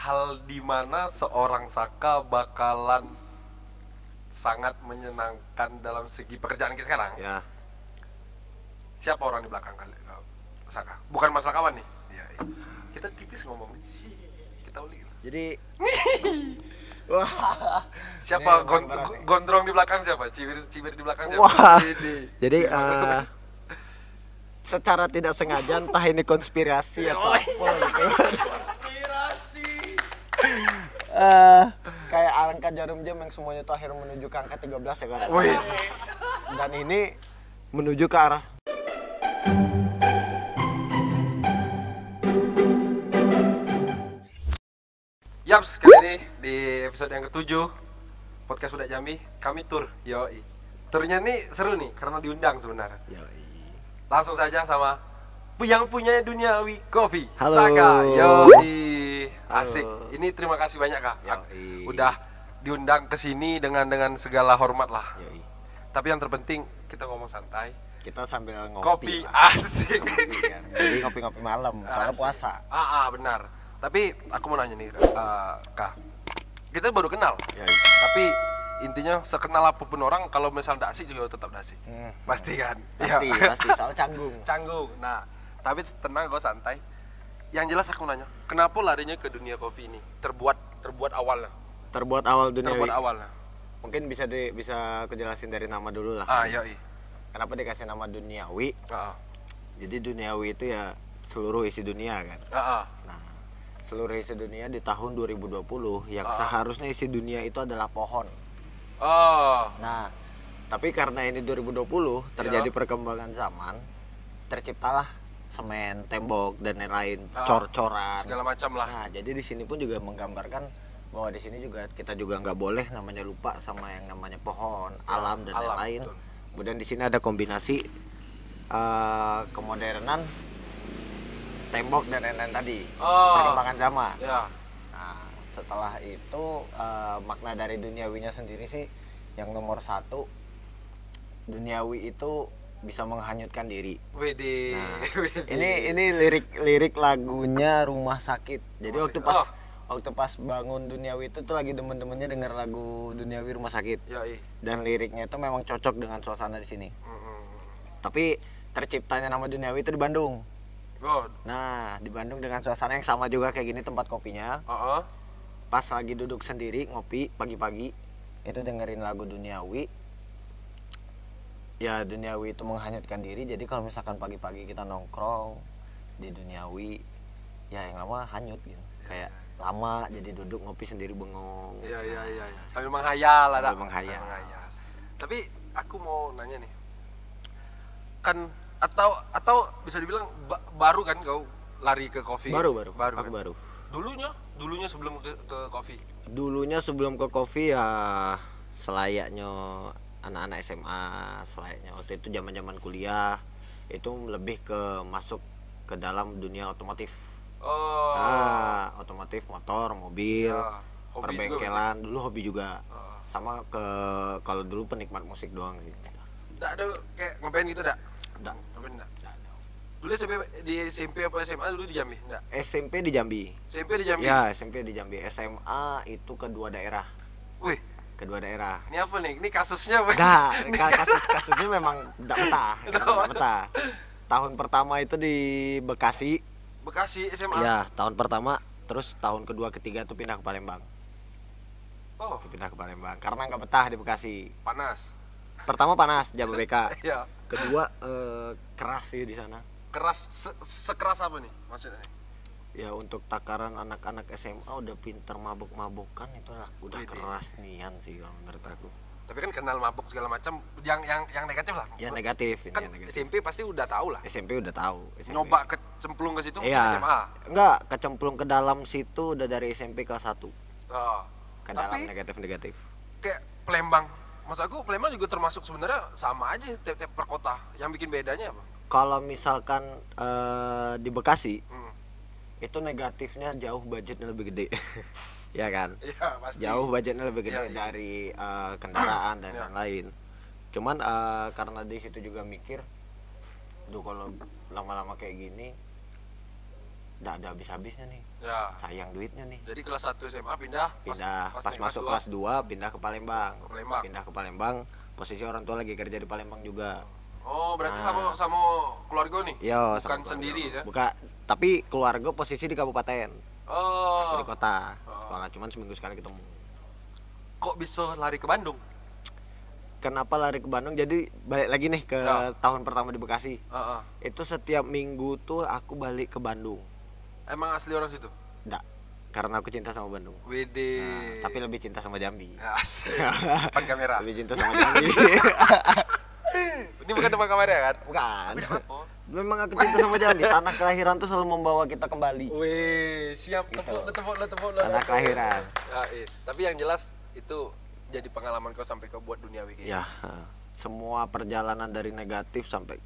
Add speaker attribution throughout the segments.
Speaker 1: hal di mana seorang Saka bakalan sangat menyenangkan dalam segi pekerjaan kita sekarang.
Speaker 2: Ya.
Speaker 1: Siapa orang di belakang kali Saka? Bukan masalah kawan nih. Iya. Kita tipis ngomong. Kita uli.
Speaker 2: Jadi wah.
Speaker 1: Siapa
Speaker 2: Nih, berat.
Speaker 1: gondrong di belakang siapa? Cibir di belakang siapa?
Speaker 2: Wah.
Speaker 1: Ini.
Speaker 2: Jadi secara tidak sengaja entah ini konspirasi atau apa gitu. Kayak angka jarum jam yang semuanya itu akhirnya menuju ke angka 13 ya kan.
Speaker 1: Wih.
Speaker 2: Dan ini menuju ke arah
Speaker 1: Yaps, kali ini di episode yang ke-7 Podcast Budak Jambi, kami tur, yoi. Turnya nih seru nih, karena diundang sebenarnya. Langsung saja sama yang punya Duniawi Coffee.
Speaker 2: Halo.
Speaker 1: Saka, yoi. Asik.
Speaker 2: Halo.
Speaker 1: Ini terima kasih banyak Kak.
Speaker 2: Yoi.
Speaker 1: Udah diundang ke sini dengan segala hormat lah.
Speaker 2: Yoi.
Speaker 1: Tapi yang terpenting kita ngomong santai.
Speaker 2: Kita sambil
Speaker 1: Kopi,
Speaker 2: ngopi lah.
Speaker 1: asik.
Speaker 2: Ngopi kan. Jadi ngopi-ngopi malam, soalnya
Speaker 1: Asik.
Speaker 2: puasa.
Speaker 1: Benar. Tapi aku mau nanya nih, Kak. Kita baru kenal.
Speaker 2: Yoi.
Speaker 1: Tapi intinya sekenal apapun orang, kalau misal ndak asik juga tetap ndak asik. Pasti kan?
Speaker 2: Pasti,
Speaker 1: Iya.
Speaker 2: pasti soal canggung.
Speaker 1: Canggung. Nah, tapi tenang, gue santai. Yang jelas aku nanya, kenapa larinya ke dunia kopi ini? Terbuat awalnya.
Speaker 2: Terbuat awal dunia.
Speaker 1: Terbuat awalnya.
Speaker 2: Mungkin bisa aku jelasin dari nama dulu lah.
Speaker 1: Yoi.
Speaker 2: Kenapa dikasih nama duniawi?
Speaker 1: Ah,
Speaker 2: Jadi duniawi itu ya seluruh isi dunia kan. Nah, seluruh isi dunia di tahun 2020 yang seharusnya isi dunia itu adalah pohon.
Speaker 1: Oh,
Speaker 2: Nah, tapi karena ini 2020 terjadi perkembangan zaman, terciptalah semen, tembok dan lain-lain, cor-coran.
Speaker 1: segala macam lah.
Speaker 2: Nah, jadi di sini pun juga menggambarkan bahwa di sini juga kita juga nggak boleh namanya lupa sama yang namanya pohon, alam dan
Speaker 1: alam,
Speaker 2: lain-lain.
Speaker 1: betul.
Speaker 2: Kemudian di sini ada kombinasi kemodernan, tembok dan lain-lain tadi, perkembangan zaman.
Speaker 1: Ya.
Speaker 2: Nah, setelah itu makna dari duniawinya sendiri sih yang nomor satu, duniawi itu bisa menghanyutkan diri.
Speaker 1: Widih.
Speaker 2: Nah,
Speaker 1: Widih.
Speaker 2: ini lirik lagunya Rumah Sakit. Jadi waktu pas bangun duniawi itu tuh lagi demen-demennya denger lagu Duniawi Rumah Sakit.
Speaker 1: Yoi.
Speaker 2: Dan liriknya itu memang cocok dengan suasana di sini. Tapi terciptanya nama duniawi itu di Bandung.
Speaker 1: Oh.
Speaker 2: Nah, di Bandung dengan suasana yang sama juga kayak gini tempat kopinya. Pas lagi duduk sendiri ngopi pagi-pagi itu dengerin lagu duniawi. Ya duniawi itu menghanyutkan diri. Jadi kalau misalkan pagi-pagi kita nongkrong di duniawi, ya yang lama hanyut gitu. Kayak lama jadi duduk ngopi sendiri bengong.
Speaker 1: Iya. Sambil menghayal ada.
Speaker 2: Sambil menghayal.
Speaker 1: Tapi aku mau nanya nih. Kan atau bisa dibilang baru kan kau lari ke kopi?
Speaker 2: Baru.
Speaker 1: Aku
Speaker 2: Aku
Speaker 1: kan?
Speaker 2: baru.
Speaker 1: Dulunya sebelum ke kopi.
Speaker 2: Dulunya sebelum ke kopi ya selayaknya anak-anak SMA, selayaknya waktu itu zaman-zaman kuliah itu lebih ke masuk ke dalam dunia otomotif. Otomotif, motor, mobil,
Speaker 1: Ya, hobi
Speaker 2: perbengkelan, dulu hobi juga. Sama kalau dulu penikmat musik doang sih.
Speaker 1: Nggak ada kayak ngapain gitu dak?
Speaker 2: Nggak.
Speaker 1: Ngapain nggak? Dulu di SMP apa SMA dulu di Jambi? Nggak.
Speaker 2: SMP di Jambi.
Speaker 1: SMP di Jambi?
Speaker 2: Ya, SMP di Jambi. SMA itu kedua daerah.
Speaker 1: Wih,
Speaker 2: Kedua daerah.
Speaker 1: ini apa nih? Ini kasusnya apa?
Speaker 2: Nah, kasusnya memang enggak betah. Enggak betah. Tahun pertama itu di Bekasi.
Speaker 1: Bekasi SMA?
Speaker 2: Ya, tahun pertama. Terus tahun kedua ketiga tuh pindah ke Palembang.
Speaker 1: Oh,
Speaker 2: Pindah ke Palembang karena nggak betah di Bekasi.
Speaker 1: panas.
Speaker 2: Pertama panas Jababeka.
Speaker 1: Iya.
Speaker 2: Kedua keras sih di sana.
Speaker 1: Keras, sekeras apa nih maksudnya?
Speaker 2: Ya untuk takaran anak-anak SMA udah pinter mabuk-mabukan itulah udah
Speaker 1: Widih.
Speaker 2: keras nian sih kalau menurut aku.
Speaker 1: Tapi kan kenal mabuk segala macam yang negatif lah.
Speaker 2: Ya negatif ini
Speaker 1: Kan
Speaker 2: yang negatif.
Speaker 1: SMP pasti udah tahu lah.
Speaker 2: SMP udah tahu. SMP.
Speaker 1: Nyoba kecemplung ke situ
Speaker 2: Iya.
Speaker 1: SMA.
Speaker 2: Enggak, kecemplung ke dalam situ udah dari SMP kelas 1.
Speaker 1: Oh.
Speaker 2: Ke dalam
Speaker 1: Tapi
Speaker 2: negatif-negatif.
Speaker 1: kayak Palembang. Maksud aku Palembang juga termasuk sebenarnya sama aja tiap-tiap per kota. Yang bikin bedanya apa?
Speaker 2: Kalau misalkan di Bekasi
Speaker 1: Hmm.
Speaker 2: itu negatifnya jauh budgetnya lebih gede. Ya kan?
Speaker 1: Iya, pasti.
Speaker 2: Jauh budgetnya lebih gede
Speaker 1: Iya.
Speaker 2: dari kendaraan dan
Speaker 1: Iya.
Speaker 2: lain-lain. Cuman karena di situ juga mikir, duh kalau lama-lama kayak gini nggak ada habis-habisnya nih,
Speaker 1: Ya.
Speaker 2: sayang duitnya nih.
Speaker 1: Jadi kelas 1 SMA pindah
Speaker 2: Pas masuk kelas 2 pindah ke Palembang. Pindah ke Palembang, posisi orang tua lagi kerja di Palembang juga.
Speaker 1: Oh, berarti sama keluarga nih?
Speaker 2: Yo,
Speaker 1: Bukan sendiri ya?
Speaker 2: Tapi keluarga posisi di kabupaten.
Speaker 1: Oh.
Speaker 2: Aku di kota. Sekolah cuman seminggu sekali ketemu.
Speaker 1: Kok bisa lari ke Bandung?
Speaker 2: Kenapa lari ke Bandung? Jadi balik lagi nih ke tahun pertama di Bekasi. Itu setiap minggu tuh aku balik ke Bandung.
Speaker 1: Emang asli orang situ?
Speaker 2: Enggak, karena aku cinta sama Bandung.
Speaker 1: Wede.
Speaker 2: Nah, tapi lebih cinta sama Jambi.
Speaker 1: Asik. Depan kamera.
Speaker 2: Lebih cinta sama Jambi.
Speaker 1: Ini bukan depan kamera kan?
Speaker 2: Bukan. Memang aku cinta sama Jambi. Tanah kelahiran tuh selalu membawa kita kembali.
Speaker 1: Wih, siap
Speaker 2: Gitu.
Speaker 1: tepuk.
Speaker 2: Tanah kelahiran.
Speaker 1: Ya, tapi yang jelas itu jadi pengalaman kau sampai kau buat duniawi kayak.
Speaker 2: Ya, semua perjalanan dari negatif sampai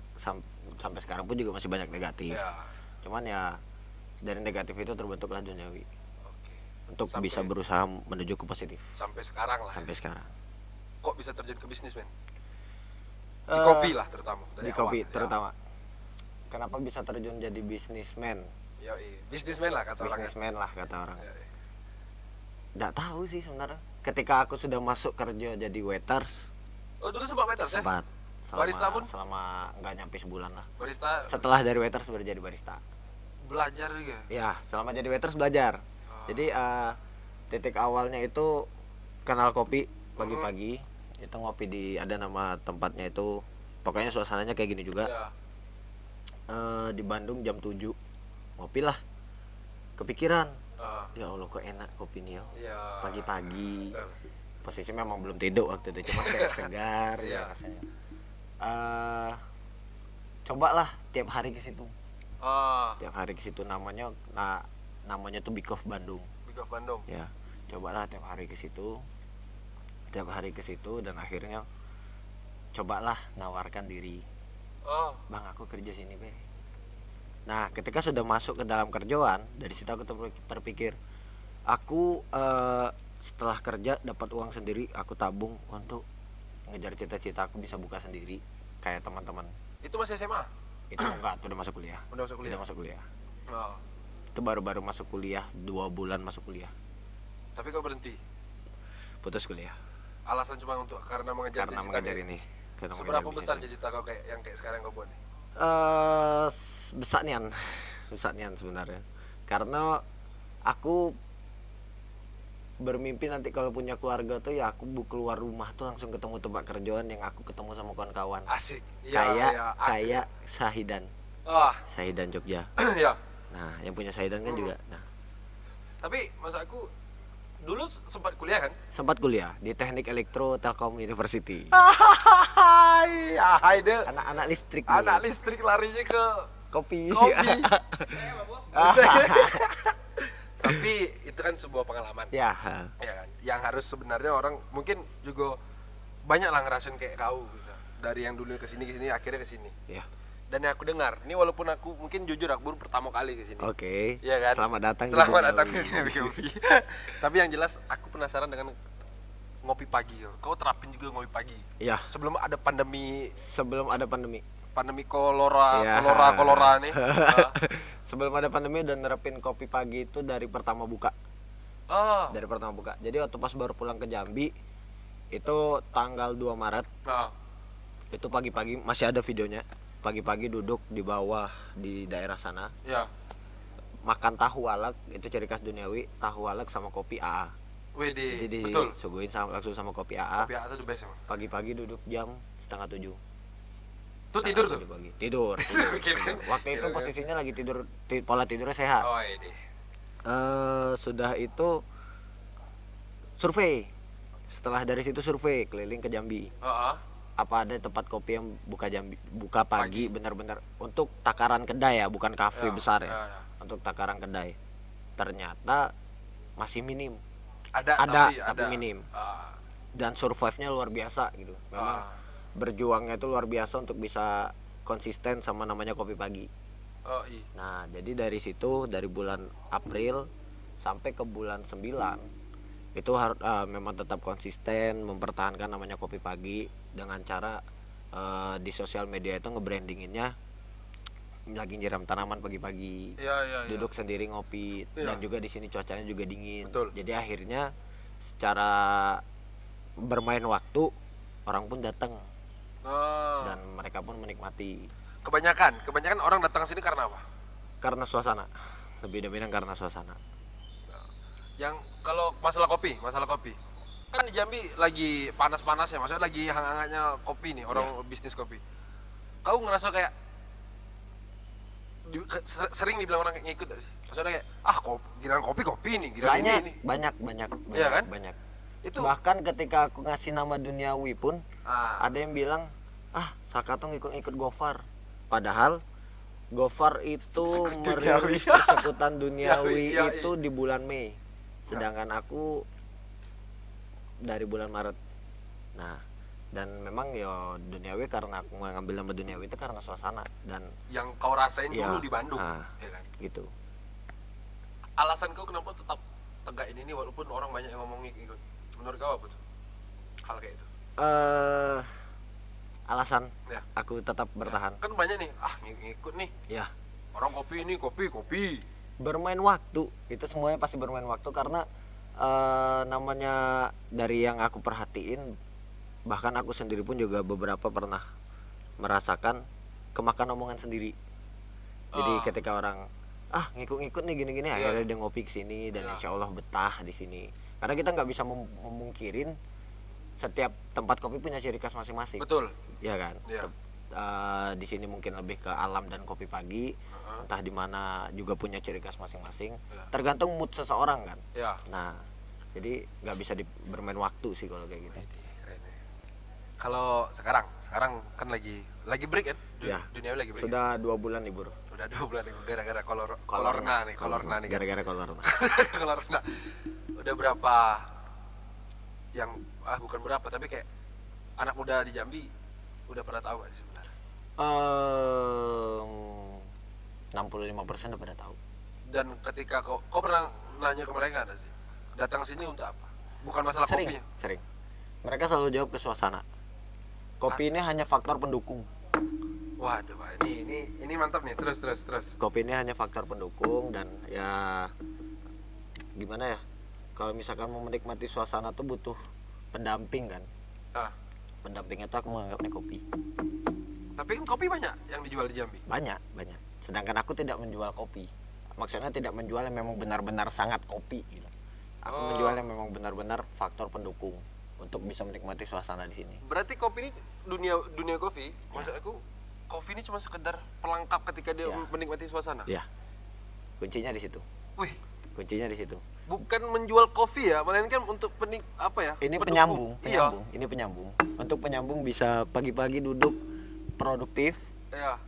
Speaker 2: sekarang pun juga masih banyak negatif.
Speaker 1: Ya.
Speaker 2: Cuman ya dari negatif itu terbentuklah duniawi.
Speaker 1: Oke.
Speaker 2: Untuk bisa berusaha menuju ke positif.
Speaker 1: Sampai sekarang lah.
Speaker 2: Sampai sekarang.
Speaker 1: Kok bisa terjun ke bisnis, men? Di kopi lah terutama.
Speaker 2: Di kopi terutama. Kenapa bisa terjun jadi bisnismen?
Speaker 1: Bisnismen lah kata orang.
Speaker 2: Bisnismen lah kata orang. Nggak tahu sih sebenarnya. Ketika aku sudah masuk kerja jadi waiters.
Speaker 1: Oh, dulu sempat waiters ya?
Speaker 2: Sempat.
Speaker 1: Barista pun?
Speaker 2: Selama nggak nyampe sebulan lah.
Speaker 1: Barista.
Speaker 2: Setelah dari waiters baru jadi barista.
Speaker 1: Belajar juga.
Speaker 2: Ya, selama jadi waiters belajar. Jadi titik awalnya itu kenal kopi pagi-pagi. Itu ngopi ada nama tempatnya itu. Pokoknya suasananya kayak gini juga.
Speaker 1: Ya.
Speaker 2: Di Bandung jam 7 ngopi lah. Kepikiran. Ya Allah kok enak kopi nih
Speaker 1: Ya.
Speaker 2: Pagi-pagi. Posisi memang belum tidur waktu itu, cuma kayak segar ya rasanya. Cobalah tiap hari ke situ. Tiap hari ke situ namanya tuh Big of Bandung.
Speaker 1: Big of Bandung.
Speaker 2: Ya, cobalah tiap hari ke situ. Tiap hari ke situ dan akhirnya cobalah nawarkan diri. Bang, aku kerja sini, Be. Nah, ketika sudah masuk ke dalam kerjaan, dari situ aku terpikir, aku setelah kerja dapat uang sendiri, aku tabung untuk ngejar cita-cita aku bisa buka sendiri kayak teman-teman.
Speaker 1: Itu masih SMA?
Speaker 2: Itu enggak, itu udah masuk kuliah.
Speaker 1: Udah masuk kuliah.
Speaker 2: Itu baru-baru masuk kuliah, 2 bulan masuk kuliah.
Speaker 1: Tapi kau berhenti?
Speaker 2: Putus kuliah.
Speaker 1: Alasan cuma karena mengejar
Speaker 2: ini.
Speaker 1: Seberapa besar cita-cita kau yang kayak sekarang kau buat nih?
Speaker 2: Besar nian sebenarnya. Karena aku bermimpi nanti kalau punya keluarga tuh ya aku keluar rumah tuh langsung ketemu tempat kerjaan yang aku ketemu sama kawan-kawan.
Speaker 1: Asik.
Speaker 2: Kayak Sahidan. Sahidan Jogja.
Speaker 1: Ya.
Speaker 2: Nah, yang punya Sahidan kan juga. Nah.
Speaker 1: Tapi masa aku dulu sempat kuliah kan?
Speaker 2: Sempat kuliah di Teknik Elektro Telkom University.
Speaker 1: Hai deh.
Speaker 2: Anak listrik.
Speaker 1: Anak listrik larinya ke
Speaker 2: kopi.
Speaker 1: Tapi itu kan sebuah pengalaman.
Speaker 2: Ya
Speaker 1: kan? Yang harus sebenarnya orang mungkin juga banyak lah ngerasain kayak kau gitu. Dari yang dulu ke sini akhirnya ke sini.
Speaker 2: Ya.
Speaker 1: Dan yang aku dengar, ini walaupun aku mungkin jujur aku baru pertama kali ke sini.
Speaker 2: Oke.
Speaker 1: Iya kan?
Speaker 2: Selamat datang
Speaker 1: ke kopi. Tapi yang jelas aku penasaran dengan ngopi pagi. Kau terapin juga ngopi pagi?
Speaker 2: Iya.
Speaker 1: Sebelum ada pandemi. Pandemi kolora nih.
Speaker 2: Sebelum ada pandemi udah nerapin kopi pagi itu dari pertama buka. Dari pertama buka. Jadi waktu pas baru pulang ke Jambi itu tanggal 2 Maret. Itu pagi-pagi masih ada videonya. Pagi-pagi duduk di bawah di daerah sana.
Speaker 1: Ya.
Speaker 2: Makan tahu walak, itu ciri khas duniawi, tahu walak sama kopi AA.
Speaker 1: Wede,
Speaker 2: jadi
Speaker 1: betul.
Speaker 2: Suguhin langsung sama kopi AA.
Speaker 1: Kopi AA itu the best emang.
Speaker 2: Pagi-pagi duduk jam 6:30.
Speaker 1: Itu tidur tuh?
Speaker 2: Tidur. Waktu itu posisinya lagi tidur, pola tidurnya sehat. Sudah itu survei. Setelah dari situ survei keliling ke Jambi. Apa ada tempat kopi yang buka pagi benar-benar untuk takaran kedai ya, bukan kafe besar ya. Untuk takaran kedai. Ternyata masih minim. Ada tapi minim. Dan survive-nya luar biasa gitu. Memang berjuangnya itu luar biasa untuk bisa konsisten sama namanya kopi pagi. Nah, jadi dari situ dari bulan April sampai ke bulan 9 itu harus memang tetap konsisten mempertahankan namanya kopi pagi dengan cara di sosial media itu ngebrandinginnya lagi nyiram tanaman pagi-pagi,
Speaker 1: Iya.
Speaker 2: duduk sendiri ngopi,
Speaker 1: Iya.
Speaker 2: dan juga di sini cuacanya juga dingin.
Speaker 1: Betul.
Speaker 2: Jadi akhirnya secara bermain waktu orang pun datang
Speaker 1: Oh.
Speaker 2: dan mereka pun menikmati
Speaker 1: Kebanyakan orang datang sini karena apa?
Speaker 2: karena suasana. Lebih dominan karena suasana.
Speaker 1: Yang kalau masalah kopi kan di Jambi lagi panas-panas ya, maksudnya lagi hangat-hangatnya kopi nih, orang bisnis kopi. Kau ngerasa kayak sering dibilang orang kayak ngikut gak sih? Maksudnya kayak giliran kopi nih, giliran ini.
Speaker 2: Banyak
Speaker 1: Iya kan?
Speaker 2: banyak.
Speaker 1: Itu
Speaker 2: Bahkan ketika aku ngasih nama duniawi pun ada yang bilang, Saka tuh ngikut-ngikut Gofar. Padahal Gofar itu merilis persekutan duniawi
Speaker 1: Iya.
Speaker 2: itu di bulan Mei. Sedangkan aku dari bulan Maret. Nah, dan memang ya duniawi karena aku ngambil nama duniawi itu karena suasana dan
Speaker 1: yang kau rasain
Speaker 2: ya,
Speaker 1: dulu di Bandung, ya kan?
Speaker 2: gitu.
Speaker 1: Alasan kau kenapa tetap tegak ini walaupun orang banyak yang ngomong ikut? Menurut kau apa tuh? Hal kayak itu?
Speaker 2: Alasan
Speaker 1: Ya.
Speaker 2: aku tetap bertahan.
Speaker 1: Kan banyak nih, ngikut nih.
Speaker 2: Ya,
Speaker 1: Orang kopi ini, kopi.
Speaker 2: bermain waktu. Itu semuanya pasti bermain waktu karena namanya dari yang aku perhatiin, bahkan aku sendiri pun juga beberapa pernah merasakan kemakan omongan sendiri. Jadi ketika orang ngikut-ngikut nih gini-gini, akhirnya dia ngopi ke sini dan insya Allah betah di sini. Karena kita nggak bisa memungkirin setiap tempat kopi punya ciri khas masing-masing.
Speaker 1: Betul.
Speaker 2: Ya kan.
Speaker 1: Iya.
Speaker 2: Di sini mungkin lebih ke alam dan kopi pagi. Entah di mana juga punya ciri khas masing-masing. Tergantung mood seseorang kan.
Speaker 1: Ya.
Speaker 2: Nah, jadi nggak bisa bermain waktu sih kalau kayak gitu.
Speaker 1: Keren ya. Kalau sekarang kan lagi break kan?
Speaker 2: Ya.
Speaker 1: Dunia lagi break.
Speaker 2: Sudah 2 bulan libur.
Speaker 1: Udah 2 bulan nih gara-gara kolorna nih.
Speaker 2: Gara-gara kolorna.
Speaker 1: Kolorna. Udah berapa yang bukan berapa tapi kayak anak muda di Jambi udah pernah tahu gak sih sebenarnya?
Speaker 2: 65% udah pada tahu.
Speaker 1: Dan ketika kau pernah nanya ke mereka ada sih datang sini untuk apa? Bukan masalah kopinya.
Speaker 2: Sering. Mereka selalu jawab ke suasana. Kopi ini hanya faktor pendukung.
Speaker 1: Waduh, ini mantap nih. Terus.
Speaker 2: Kopi ini hanya faktor pendukung dan ya gimana ya? Kalau misalkan mau menikmati suasana tuh butuh pendamping kan. Pendampingnya tuh aku menganggapnya kopi.
Speaker 1: Tapi kan kopi banyak yang dijual di Jambi.
Speaker 2: Banyak. Sedangkan aku tidak menjual kopi. Maksudnya tidak menjual yang memang benar-benar sangat kopi gitu. Aku menjual yang memang benar-benar faktor pendukung untuk bisa menikmati suasana di sini.
Speaker 1: Berarti kopi ini dunia kopi, maksud aku kopi ini cuma sekedar pelengkap ketika dia menikmati suasana.
Speaker 2: Ya. Kuncinya di situ.
Speaker 1: Wih,
Speaker 2: kuncinya di situ.
Speaker 1: Bukan menjual kopi ya, melainkan untuk
Speaker 2: Ini
Speaker 1: pendukung.
Speaker 2: penyambung. Ini penyambung. Untuk penyambung bisa pagi-pagi duduk produktif.
Speaker 1: Iya.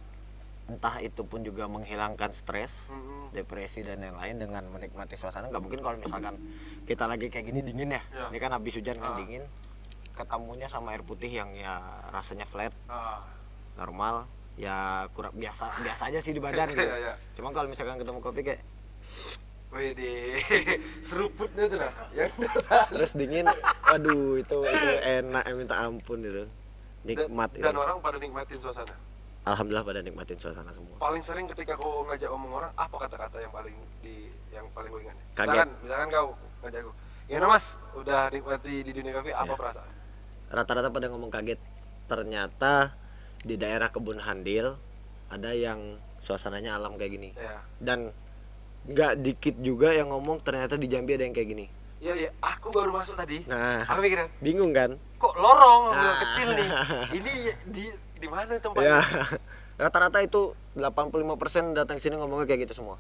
Speaker 2: Entah itu pun juga menghilangkan stres, depresi dan lain-lain dengan menikmati suasana. Nggak mungkin kalau misalkan kita lagi kayak gini dingin ya. Ini kan habis hujan kan dingin. Ketemunya sama air putih yang ya rasanya flat, normal, ya kurang biasa aja sih di badan gitu. Cuma kalau misalkan ketemu kopi kayak
Speaker 1: wih di seruputnya tuh lah yang
Speaker 2: terus dingin, aduh itu enak minta ampun itu, nikmat
Speaker 1: dan orang pada nikmatin suasana.
Speaker 2: Alhamdulillah pada nikmatin suasana semua.
Speaker 1: Paling sering ketika kau ngajak omong orang, apa kata-kata yang paling kau ingat?
Speaker 2: Kaget.
Speaker 1: Misalkan kau ngajak aku, gimana mas, udah nikmati di dunia kafe, apa perasaan?
Speaker 2: Rata-rata pada ngomong kaget. Ternyata di daerah Kebun Handil ada yang suasananya alam kayak gini. Dan nggak dikit juga yang ngomong ternyata di Jambi ada yang kayak gini.
Speaker 1: Iya, aku baru masuk tadi.
Speaker 2: Nah,
Speaker 1: aku mikirnya,
Speaker 2: bingung kan?
Speaker 1: Kok lorong, kecil nih. Ini di mana tempatnya?
Speaker 2: Ya, rata-rata itu 85% datang sini ngomongnya kayak gitu semua.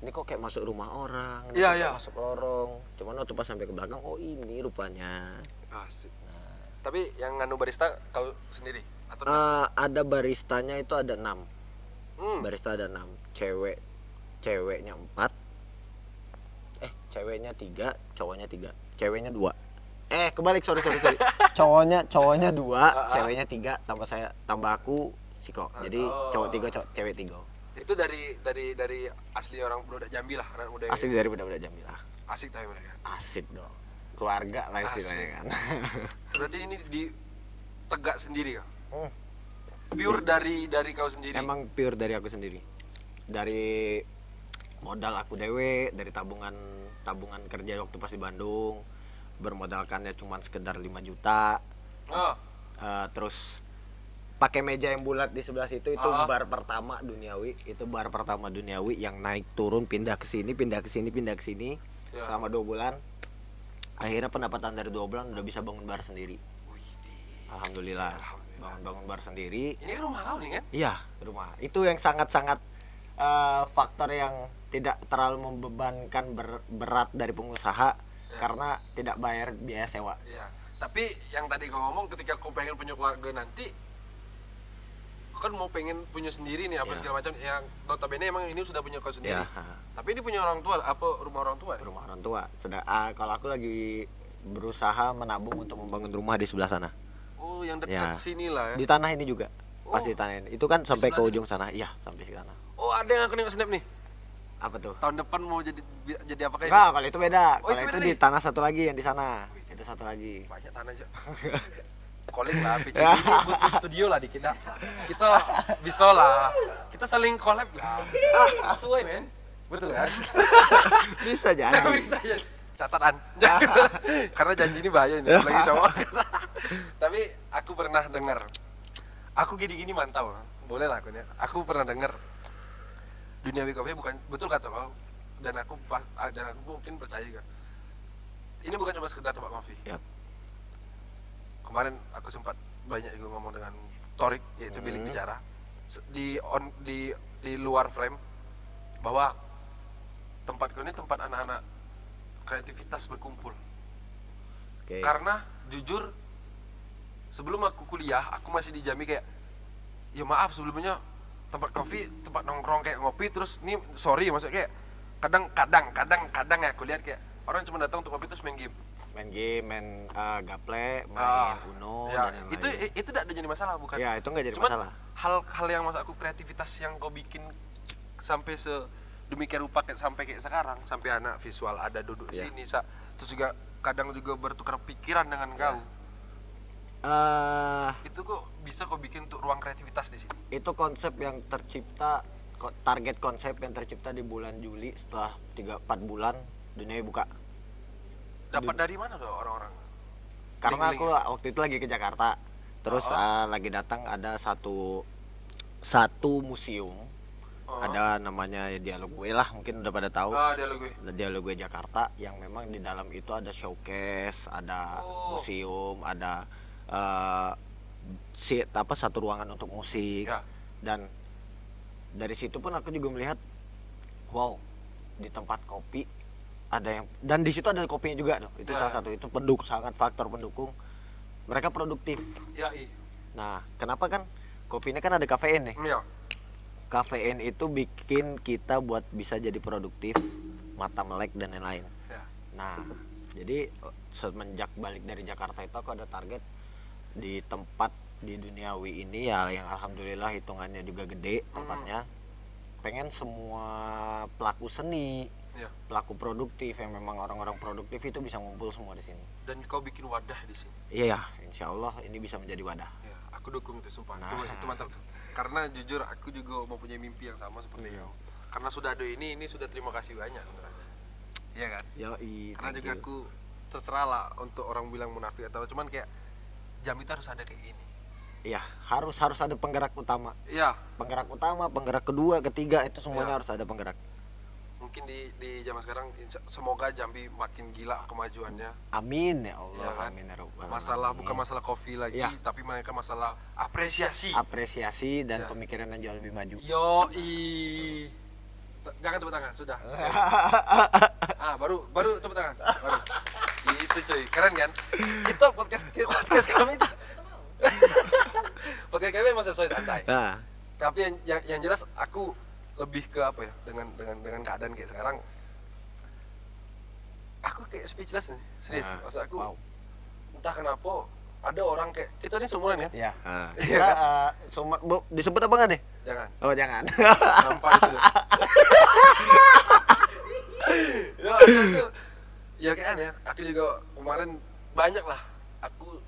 Speaker 2: Ini kok kayak masuk rumah orang, kayak masuk lorong. Cuman waktu pas sampai ke belakang, oh ini rupanya.
Speaker 1: Asik. Tapi yang nganu barista kau sendiri? Atau
Speaker 2: ada baristanya itu ada 6. Barista ada 6. Ceweknya 4. Ceweknya 3, cowoknya 3. Ceweknya 2. Kebalik, sorry. Cowoknya 2, ceweknya 3, tambah aku Siko. Jadi cowok 3, cewek 3.
Speaker 1: Itu dari asli orang budak Jambi lah, anak muda.
Speaker 2: Asli dari budak Jambi lah.
Speaker 1: Asik tapi mereka.
Speaker 2: Asik dong. Keluarga lah istilahnya kan.
Speaker 1: Berarti ini di Tegak sendiri kah? Pure dari kau sendiri.
Speaker 2: Emang pure dari aku sendiri. dari modal aku dewe, dari tabungan kerja waktu pas di Bandung, bermodalkannya cuma sekedar 5 juta.
Speaker 1: Oh.
Speaker 2: Terus pakai meja yang bulat di sebelah situ, itu bar pertama duniawi yang naik turun, pindah ke sini
Speaker 1: Ya.
Speaker 2: selama 2 bulan. Akhirnya pendapatan dari 2 bulan udah bisa bangun bar sendiri. Alhamdulillah. Bangun bar sendiri.
Speaker 1: Ini rumah kau nih kan?
Speaker 2: Iya, rumah. Itu yang sangat-sangat faktor yang tidak terlalu membebankan berat dari pengusaha karena tidak bayar biaya sewa.
Speaker 1: Iya. Tapi yang tadi kau ngomong ketika kau pengen punya keluarga nanti, kau kan mau pengen punya sendiri nih apa segala macam, yang notabene emang ini sudah punya kau sendiri. Tapi ini punya orang tua, apa rumah orang tua?
Speaker 2: Rumah orang tua. Kalau aku lagi berusaha menabung untuk membangun rumah di sebelah sana.
Speaker 1: Oh, yang dekat sini lah ya.
Speaker 2: Di tanah ini juga. Pasti tanah ini. Itu kan sampai ke ujung sana. Iya, sampai ke sana.
Speaker 1: Oh, ada yang aku nengok snap nih.
Speaker 2: Apa tuh?
Speaker 1: Tahun depan mau jadi apa kayak?
Speaker 2: Enggak, kalau itu beda.
Speaker 1: Oh,
Speaker 2: kalau
Speaker 1: itu
Speaker 2: itu
Speaker 1: beda
Speaker 2: di tanah satu lagi yang di sana. Itu satu lagi.
Speaker 1: Banyak tanah aja. Calling lah, PC ini butuh studio lah dikit dah. Kita bisa lah. Kita saling collab lah. Sesuai men. Betul kan?
Speaker 2: Bisa jadi.
Speaker 1: Bisa ya. Catatan. Karena janji ini bahaya nih, lagi cowok. Tapi aku pernah dengar. Aku gini-gini mantau. Boleh lah aku nih. Aku pernah dengar Duniawi Coffee bukan, betul kata kau. Dan aku mungkin percaya juga. Ini bukan cuma sekedar tempat kopi.
Speaker 2: Yap.
Speaker 1: Kemarin aku sempat banyak juga ngomong dengan Torik, yaitu bilik bicara di luar frame, bahwa tempatku ini tempat anak-anak kreativitas berkumpul. Karena jujur sebelum aku kuliah, aku masih di Jambi kayak, ya maaf sebelumnya tempat kopi, tempat nongkrong kayak ngopi, terus ini sorry maksudnya kayak kadang ya aku lihat kayak orang cuma datang untuk kopi terus main game, main
Speaker 2: gaple, main Uno
Speaker 1: ya,
Speaker 2: dan
Speaker 1: itu tidak ada jadi masalah bukan?
Speaker 2: Ya, itu nggak jadi
Speaker 1: Cuman
Speaker 2: masalah.
Speaker 1: Hal yang maksud aku kreativitas yang kau bikin sampai sedemikian rupa sampai kayak sekarang, sampai anak visual ada duduk di sini, terus juga kadang juga bertukar pikiran dengan kau. Itu kok bisa kau bikin untuk ruang kreativitas di sini?
Speaker 2: Itu konsep yang tercipta, target konsep yang tercipta di bulan Juli setelah 3-4 bulan dunia buka.
Speaker 1: Dapat dari mana tuh orang-orang?
Speaker 2: Karena aku waktu itu lagi ke Jakarta, terus lagi datang ada satu museum, ada namanya Dialog Gue lah, mungkin udah pada tahu. Dialog Gue Jakarta, yang memang di dalam itu ada showcase, ada museum, ada satu ruangan untuk musik. Dan dari situ pun aku juga melihat, wow, di tempat kopi ada yang, dan di situ ada kopinya juga tuh. Itu salah satu, itu sangat faktor pendukung mereka produktif. Nah, kenapa kan kopi ini kan ada kafein nih. Kafein itu bikin kita buat bisa jadi produktif, mata melek dan lain-lain. Nah, jadi semenjak balik dari Jakarta itu aku ada target di tempat di Duniawi ini ya, yang alhamdulillah hitungannya juga gede tempatnya. Pengen semua pelaku seni, pelaku produktif yang memang orang-orang produktif itu bisa ngumpul semua di sini.
Speaker 1: Dan kau bikin wadah di sini.
Speaker 2: Iya, insya Allah ini bisa menjadi wadah.
Speaker 1: Ya, aku dukung itu sumpah. Itu mantap tuh. Karena jujur aku juga mempunyai mimpi yang sama seperti kau. Karena sudah ada ini sudah terima kasih banyak sebenarnya. Iya kan? Karena juga aku terserah lah untuk orang bilang munafik atau cuman kayak Jambi harus ada kayak gini.
Speaker 2: Iya, harus ada penggerak utama.
Speaker 1: Iya.
Speaker 2: Penggerak utama, penggerak kedua, ketiga, itu semuanya harus ada penggerak.
Speaker 1: Mungkin di zaman sekarang semoga Jambi makin gila kemajuannya.
Speaker 2: Amin ya Allah.
Speaker 1: Ya kan?
Speaker 2: Amin ya Rabbal
Speaker 1: Alamin. Bukan masalah kopi lagi, tapi mereka masalah apresiasi
Speaker 2: dan pemikiran yang jauh lebih maju.
Speaker 1: Jangan tepuk tangan, sudah. baru tepuk tangan. Baru. Itu cuy, keren kan? Kita podcast kami itu. Podcast kami emang sesuai santai. Tapi yang jelas aku lebih ke apa ya, dengan keadaan kayak sekarang aku kayak speechless nih, serius. Maksud aku entah kenapa ada orang kayak kita nih seumuran ya.
Speaker 2: Iya. Disebut apa nggak nih?
Speaker 1: Jangan.
Speaker 2: Oh jangan.
Speaker 1: Nampak itu. Ya kayak aneh. Aku juga kemarin banyak lah. Aku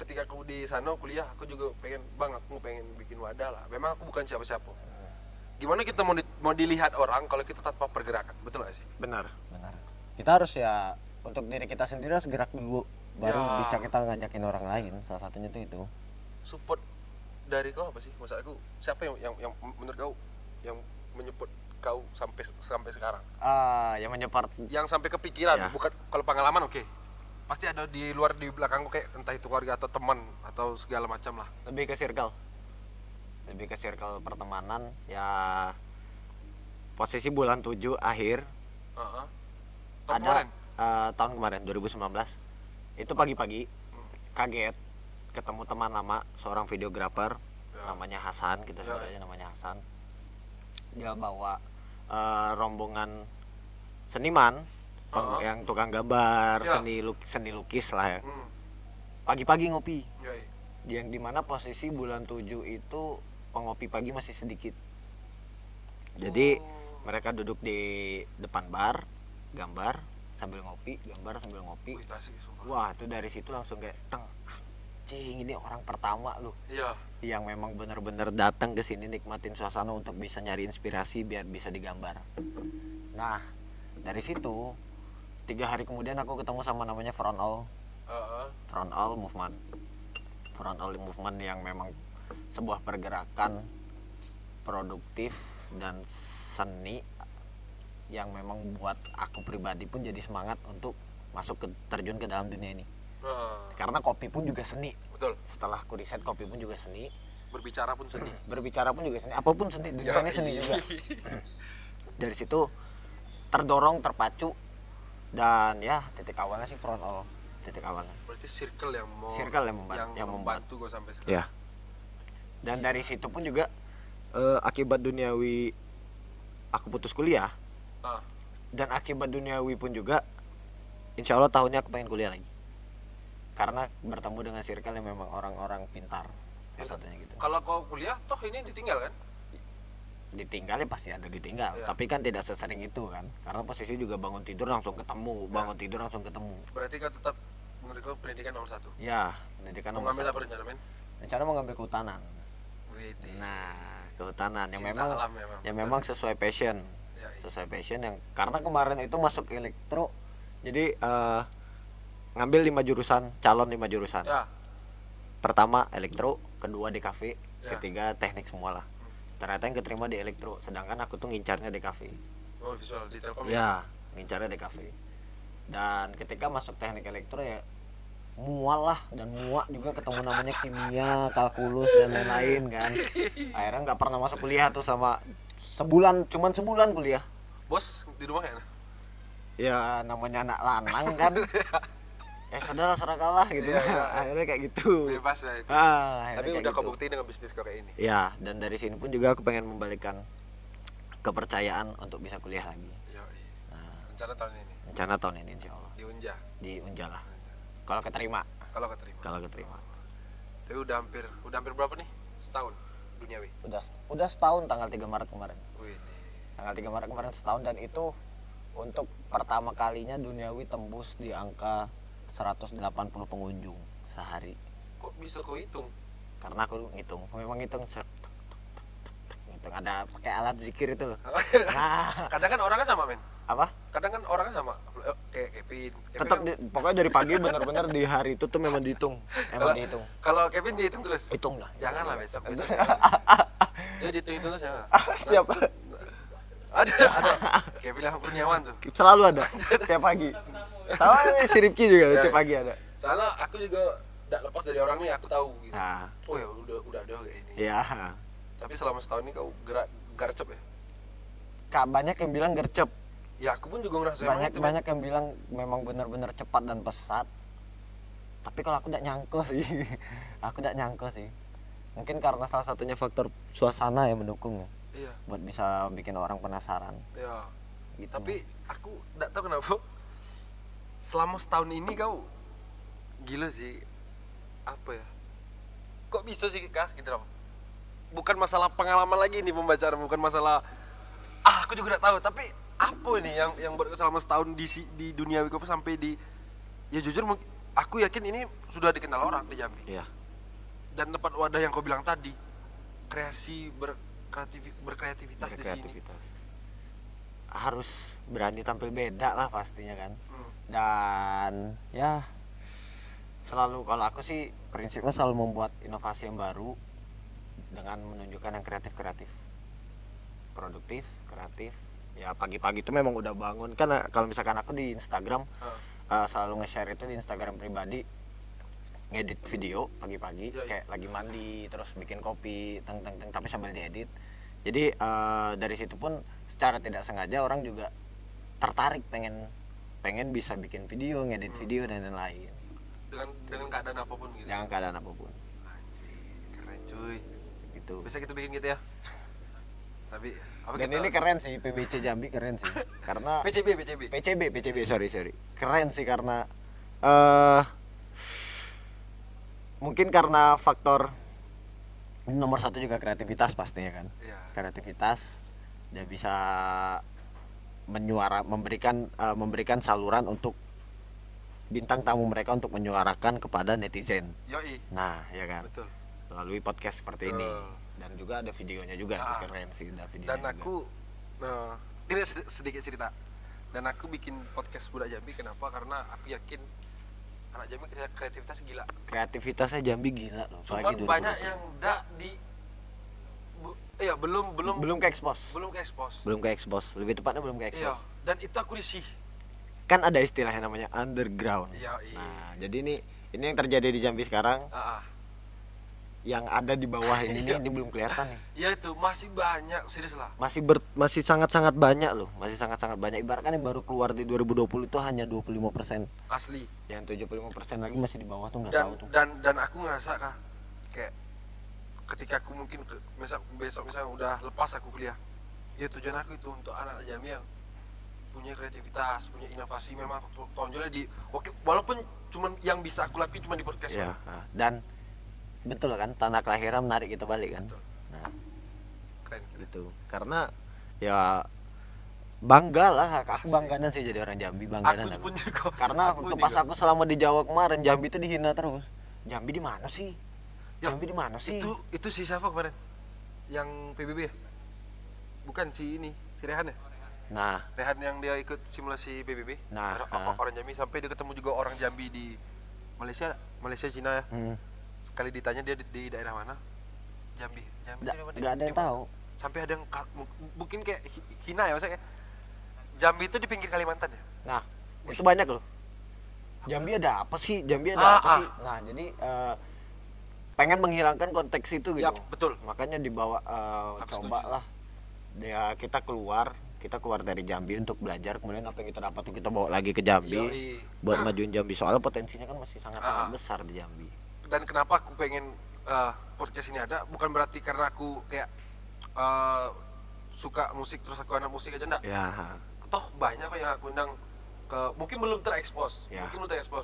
Speaker 1: ketika aku di sana kuliah, aku juga pengen aku pengen bikin wadah lah. Memang aku bukan siapa-siapa. gimana kita mau dilihat orang kalau kita tanpa pergerakan, betul gak sih?
Speaker 2: Benar. Kita harus ya untuk diri kita sendiri harus gerak dulu, baru bisa kita ngajakin orang lain. Salah satunya tuh itu.
Speaker 1: Support dari kau apa sih? Maksud aku siapa yang menurut kau yang menyupport kau sampai sekarang?
Speaker 2: Yang menyupport,
Speaker 1: yang sampai kepikiran,
Speaker 2: ya.
Speaker 1: Bukan kalau pengalaman oke. Pasti ada di luar di belakang kau kayak entah itu keluarga atau teman atau segala macam lah.
Speaker 2: lebih ke circle pertemanan ya. Posisi bulan 7 akhir
Speaker 1: Tahun
Speaker 2: ada
Speaker 1: kemarin?
Speaker 2: Tahun kemarin 2019 itu pagi-pagi kaget ketemu teman lama, seorang videografer namanya Hasan, kita sebut aja namanya Hasan. Dia bawa rombongan seniman yang tukang gambar, seni lukis lah ya. Pagi-pagi ngopi. Yang dimana posisi bulan 7 itu pengopi pagi masih sedikit. Jadi mereka duduk di depan bar, gambar sambil ngopi, gambar sambil ngopi. Wah, itu dari situ langsung kayak anjing, ini orang pertama loh. Iya. Yang memang benar-benar datang ke sini nikmatin suasana untuk bisa nyari inspirasi biar bisa digambar. Nah, dari situ 3 hari kemudian aku ketemu sama namanya Front All Movement. Front All Movement yang memang sebuah pergerakan produktif dan seni yang memang buat aku pribadi pun jadi semangat untuk terjun ke dalam dunia ini. Karena kopi pun juga seni. Betul. Setelah aku riset, kopi pun juga seni.
Speaker 1: Berbicara pun seni.
Speaker 2: Apapun seni, dunia ini seni juga. Dari situ terdorong, terpacu, dan ya titik awalnya sih Front All. Titik awalnya.
Speaker 1: Berarti circle yang membantu gue sampai sekarang.
Speaker 2: Ya. Dan dari situ pun juga akibat duniawi aku putus kuliah. Dan akibat duniawi pun juga insya Allah tahunnya aku pengen kuliah lagi. Karena bertemu dengan circle yang memang orang-orang pintar. Salah satunya gitu.
Speaker 1: Kalau kau kuliah toh ini ditinggal kan?
Speaker 2: Ditinggal ya pasti ada ditinggal, tapi kan tidak sesering itu kan. Karena posisi juga bangun tidur langsung ketemu, Berarti kau tetap menurut kau pendidikan nomor 1? Ya, pendidikan nomor 1. Mengambil apa rencana, men? Rencana mengambil kehutanan. Nah, kehutanan yang memang sesuai passion. Sesuai passion yang karena kemarin itu masuk elektro. Jadi ngambil 5 jurusan, calon 5 jurusan. Pertama elektro, kedua DKV, ketiga teknik semualah. Ternyata yang keterima di elektro, sedangkan aku tuh ngincarnya DKV.
Speaker 1: Oh, visual di Telkom
Speaker 2: ya? Ngincarnya DKV. Dan ketika masuk teknik elektro ya mual juga ketemu namanya kimia, kalkulus dan lain-lain kan. Akhirnya nggak pernah masuk kuliah tuh sama cuman sebulan kuliah.
Speaker 1: Bos di rumah
Speaker 2: ya namanya anak lanang kan. Ya saudara serah lah gitu. Akhirnya kayak gitu.
Speaker 1: Bebas lah itu. Tapi udah kau buktiin dengan bisnis kau kayak ini.
Speaker 2: Ya, dan dari sini pun juga aku pengen membalikan kepercayaan untuk bisa kuliah lagi.
Speaker 1: Rencana tahun ini
Speaker 2: insya Allah. Diunjah lah. Kalau keterima.
Speaker 1: Tapi udah hampir berapa nih? Setahun duniawi.
Speaker 2: Udah setahun tanggal 3 Maret kemarin. Tanggal 3 Maret kemarin setahun, dan itu untuk pertama kalinya duniawi tembus di angka 180 pengunjung sehari.
Speaker 1: Kok bisa kau hitung?
Speaker 2: Karena aku ngitung, memang ngitung ada pakai alat zikir itu loh.
Speaker 1: Nah, kadang kan orangnya sama, men.
Speaker 2: Apa?
Speaker 1: Kadang kan orangnya sama. Kayak Kevin.
Speaker 2: Tetap kan... pokoknya dari pagi benar-benar di hari itu tuh memang dihitung. Dihitung.
Speaker 1: Kalau Kevin dihitung terus?
Speaker 2: Hitung lah.
Speaker 1: Janganlah besok. Dia dihitung terus ya.
Speaker 2: Siapa?
Speaker 1: Ada. Kevin yang Kurniawan tuh.
Speaker 2: Selalu ada tiap pagi. Sama si Rifki juga tiap pagi ada.
Speaker 1: Soalnya aku juga tidak lepas dari orang nih, aku tahu gitu. Oh ya udah ada kayak ini.
Speaker 2: Iya.
Speaker 1: Tapi selama setahun ini kau gercep ya?
Speaker 2: Banyak yang bilang gercep.
Speaker 1: Ya aku pun juga ngerasa
Speaker 2: banyak yang bilang memang benar-benar cepat dan pesat. Tapi kalau aku tidak nyangka sih. Mungkin karena salah satunya faktor suasana yang mendukung ya. Iya. Buat bisa bikin orang penasaran.
Speaker 1: Iya. Gitu. Tapi aku tidak tahu kenapa selama setahun ini kau gila sih. Apa ya? Kok bisa sih kah gitu loh? Bukan masalah pengalaman lagi nih pembacaan, bukan masalah aku juga tidak tahu, tapi apa ini yang buat selama setahun di dunia Wikopi sampai di ya jujur aku yakin ini sudah dikenal orang di Jambi.
Speaker 2: Iya.
Speaker 1: Dan tempat wadah yang kau bilang tadi, kreasi berkreativitas di sini.
Speaker 2: Harus berani tampil beda lah pastinya kan.
Speaker 1: Hmm.
Speaker 2: Dan ya selalu, kalau aku sih prinsipnya selalu membuat inovasi yang baru dengan menunjukkan yang kreatif, produktif, kreatif. Ya pagi-pagi itu memang udah bangun kan, kalau misalkan aku di Instagram selalu nge-share itu di Instagram pribadi, ngedit video pagi-pagi kayak lagi mandi terus bikin kopi tapi sambil diedit. Jadi dari situ pun secara tidak sengaja orang juga tertarik pengen bisa bikin video, ngedit video dan lain-lain.
Speaker 1: Dengan keadaan apapun gitu.
Speaker 2: Dengan keadaan apapun.
Speaker 1: Anjir, keren cuy.
Speaker 2: Gitu.
Speaker 1: Bisa kita bikin gitu ya. Tapi
Speaker 2: dan ini keren sih, PBC Jambi keren sih. Karena PCB sorry. Keren sih karena mungkin karena faktor nomor satu juga kreativitas pastinya kan. Ya. Kreativitas dia bisa memberikan saluran untuk bintang tamu mereka untuk menyuarakan kepada netizen.
Speaker 1: Yoi.
Speaker 2: Nah, ya kan.
Speaker 1: Betul.
Speaker 2: Melalui podcast seperti ini. Dan juga ada videonya juga, keren sih ada videonya.
Speaker 1: Dan aku ini sedikit cerita. Dan aku bikin podcast Budak Jambi kenapa? Karena aku yakin anak Jambi kreativitas gila.
Speaker 2: Kreativitasnya Jambi gila loh.
Speaker 1: Cuman banyak yang enggak belum ke expose. Lebih tepatnya belum ke expose. Iya. Dan itu aku risih.
Speaker 2: Kan ada istilah yang namanya underground.
Speaker 1: Iya.
Speaker 2: Nah, jadi ini yang terjadi di Jambi sekarang. Yang ada di bawah ini belum kelihatan nih.
Speaker 1: Iya itu masih banyak, serius lah.
Speaker 2: Masih sangat banyak loh. Masih sangat banyak. Ibaratkan yang baru keluar di 2020 itu hanya 25%.
Speaker 1: Asli.
Speaker 2: Yang 75% lagi masih di bawah tuh enggak tahu tuh.
Speaker 1: Dan aku ngerasa kayak ketika aku mungkin besok misalnya udah lepas aku kuliah. Ya tujuan aku itu untuk anak Jambi yang punya kreativitas, punya inovasi, memang tonjolnya walaupun cuman yang bisa aku lakuin cuma di podcast.
Speaker 2: Ya, dan betul kan, tanah kelahiran menarik kita balik kan. Betul. Nah,
Speaker 1: keren
Speaker 2: gitu. Karena ya bangga lah, aku bangganan sih jadi orang Jambi, bangganan. Karena pas aku selama di Jawa kemarin, Jambi itu dihina terus. Jambi di mana sih? Jambi di mana sih?
Speaker 1: Itu si siapa kemarin? Yang PBB ya? Bukan si Rehan ya?
Speaker 2: Nah,
Speaker 1: Rehan yang dia ikut simulasi PBB.
Speaker 2: Nah,
Speaker 1: orang Jambi, sampai dia ketemu juga orang Jambi di Malaysia Cina ya. Sekali ditanya dia di daerah mana? Jambi
Speaker 2: nggak ada yang tahu.
Speaker 1: Sampai ada yang mungkin kayak hina ya maksudnya. Jambi itu di pinggir Kalimantan ya.
Speaker 2: Nah, itu banyak loh. Jambi ada apa sih? Apa sih? Nah, jadi pengen menghilangkan konteks itu gitu.
Speaker 1: Ya, betul.
Speaker 2: Makanya dibawa cobalah dia kita keluar dari Jambi untuk belajar, kemudian apa yang kita dapat tuh kita bawa lagi ke Jambi. Buat majuin Jambi, soalnya potensinya kan masih sangat besar di Jambi.
Speaker 1: Dan kenapa aku pengen podcast ini ada, bukan berarti karena aku kayak suka musik terus aku anak musik aja, enggak.
Speaker 2: Ya.
Speaker 1: Toh banyak kok yang aku undang mungkin belum terekspos. Ya.